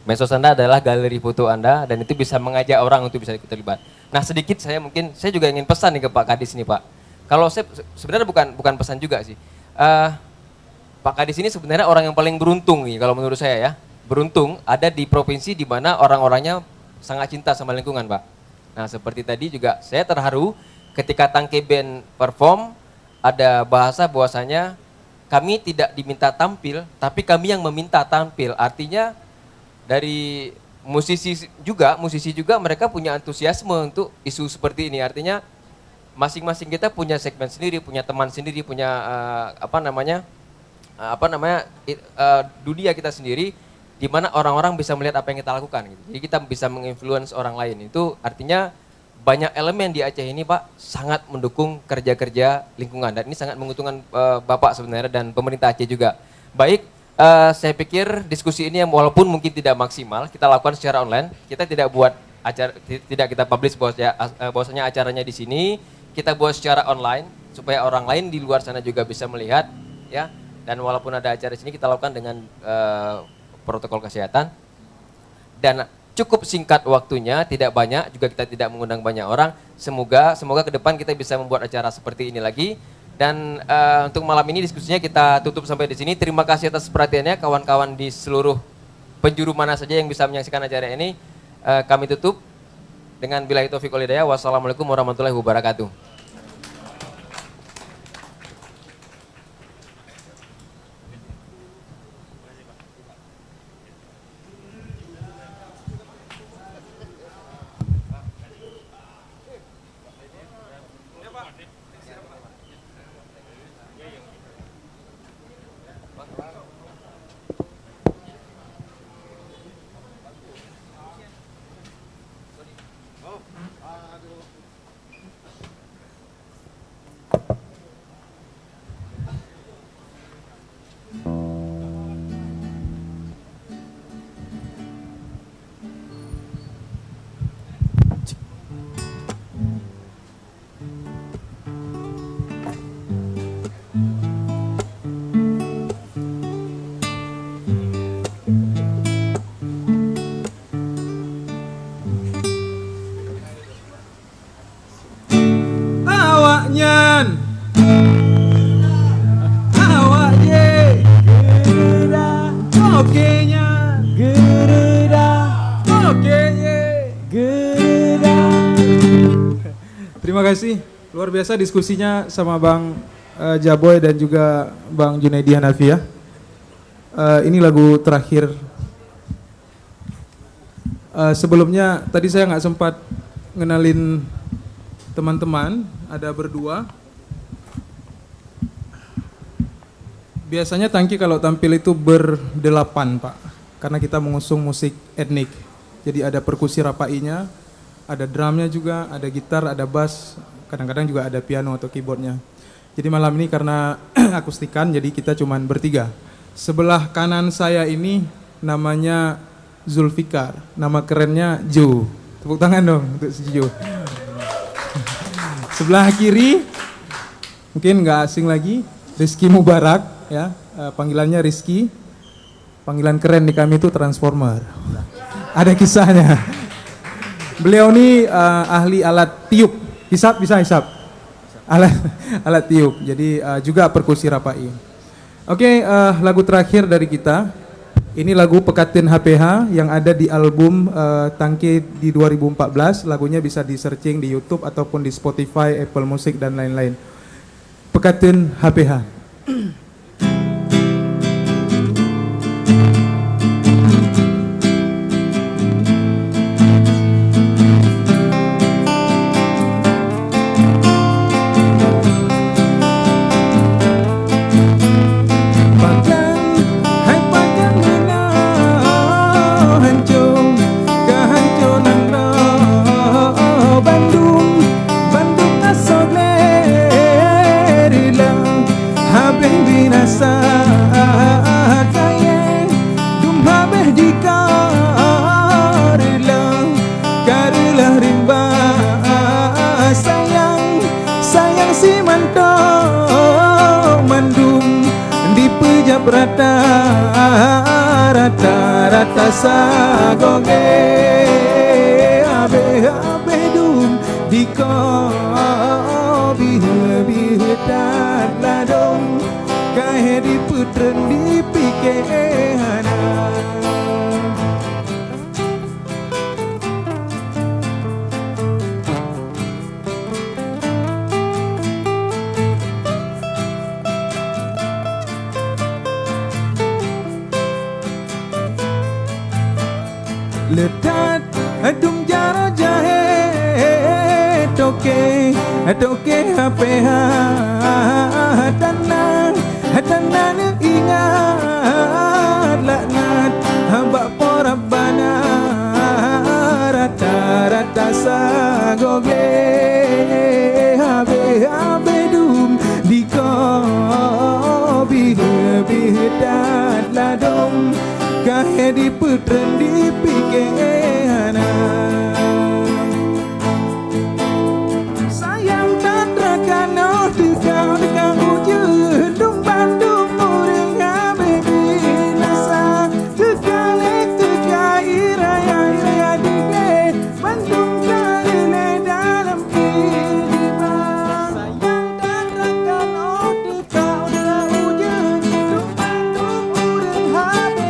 Medsos Anda adalah galeri foto Anda dan itu bisa mengajak orang untuk bisa ikut terlibat. Nah, sedikit saya juga ingin pesan nih ke Pak Kadis ini, Pak. Kalau saya sebenarnya bukan pesan juga sih. Pak Kadis ini sebenarnya orang yang paling beruntung nih kalau menurut saya ya. Beruntung ada di provinsi di mana orang-orangnya sangat cinta sama lingkungan, Pak. Nah, seperti tadi juga saya terharu ketika Tangke Band perform, ada bahasa bahwasanya kami tidak diminta tampil, tapi kami yang meminta tampil. Artinya dari musisi juga mereka punya antusiasme untuk isu seperti ini. Artinya masing-masing kita punya segmen sendiri, punya teman sendiri, punya dunia kita sendiri, di mana orang-orang bisa melihat apa yang kita lakukan. Gitu. Jadi kita bisa menginfluence orang lain. Itu artinya banyak elemen di Aceh ini, Pak, sangat mendukung kerja-kerja lingkungan, dan ini sangat menguntungkan Bapak sebenarnya dan pemerintah Aceh juga. Baik, saya pikir diskusi ini yang walaupun mungkin tidak maksimal, kita lakukan secara online. Kita tidak buat acara, tidak kita publish bahwasanya acaranya di sini, kita buat secara online supaya orang lain di luar sana juga bisa melihat, ya. Dan walaupun ada acara di sini, kita lakukan dengan protokol kesehatan dan cukup singkat waktunya, tidak banyak, juga kita tidak mengundang banyak orang. Semoga ke depan kita bisa membuat acara seperti ini lagi. Dan untuk malam ini diskusinya kita tutup sampai di sini. Terima kasih atas perhatiannya kawan-kawan di seluruh penjuru mana saja yang bisa menyaksikan acara ini. Kami tutup dengan billahi taufiq wal hidayah. Wassalamualaikum warahmatullahi wabarakatuh. Terima kasih, luar biasa diskusinya sama Bang Jaboy dan juga Bang Junaidi Hanafi ya. Ini lagu terakhir. Sebelumnya tadi saya nggak sempat ngenalin teman-teman, ada berdua. Biasanya Tangki kalau tampil itu berdelapan, Pak, karena kita mengusung musik etnik. Jadi ada perkusi rapainya, ada drumnya juga, ada gitar, ada bass, kadang-kadang juga ada piano atau keyboardnya. Jadi malam ini karena akustikan, jadi kita cuman bertiga. Sebelah kanan saya ini namanya Zulfikar, nama kerennya Jo. Tepuk tangan dong untuk si Jo. Sebelah kiri, mungkin nggak asing lagi, Rizky Mubarak, ya, panggilannya Rizky. Panggilan keren di kami itu Transformer. Ada kisahnya. Beliau ini ahli alat tiup, hisap bisa hisap. Alat tiup, jadi juga perkusi Rapai. Oke, lagu terakhir dari kita. Ini lagu Pekatin HPH yang ada di album Tangke di 2014. Lagunya bisa di searching di YouTube ataupun di Spotify, Apple Music dan lain-lain. Pekatin HPH. Rata sagoge abe dum di ko bih dan ladong kahe di putren di pikehana. Letat adum jaro jahe toke HPH tanang ingat laknat hamba porabana rata sagoge habe dum di ko bih dan ladong kahe di putren di pikehana. Sayang tak rakano dekau ujung dum bandung muring habe binasa tekale tekai raya dige bandung kale dalam hidup. Sayang tak rakano dekau ujung dum bandung muring habe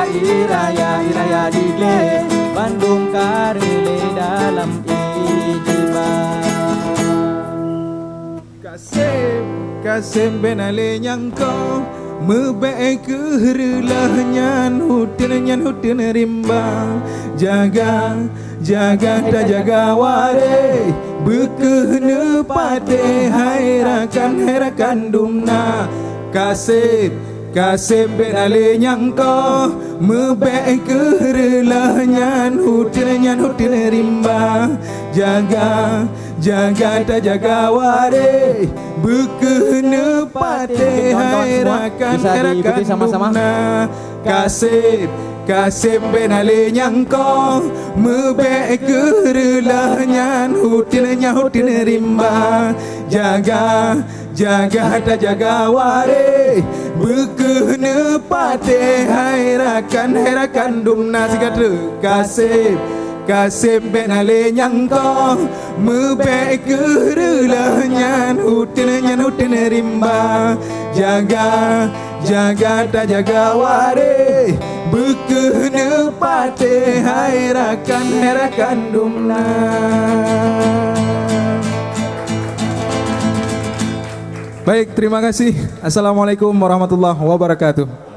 iraya digle Bandung karele dalam ijiban. Kasem benale nyangko mebe kerelah nyan huten rimbang jaga ta jaga ware bekehne pate hairakan dumna Kasem benale nyangko mebe kerelah nyan huten rimbang jaga ta jaga ware bekene pate hai rakan diikuti sama-sama. kasih kasih benale nyangko mebe kerelah nyan hutin rimba jaga ta jaga ware bekene pate hai rakan dumna sigatu kasih benale nyangko mebe kerelah nyan hutin rimba jaga ta jaga ware bekene pate hai rakan dumna. Baik, terima kasih. Assalamualaikum warahmatullahi wabarakatuh.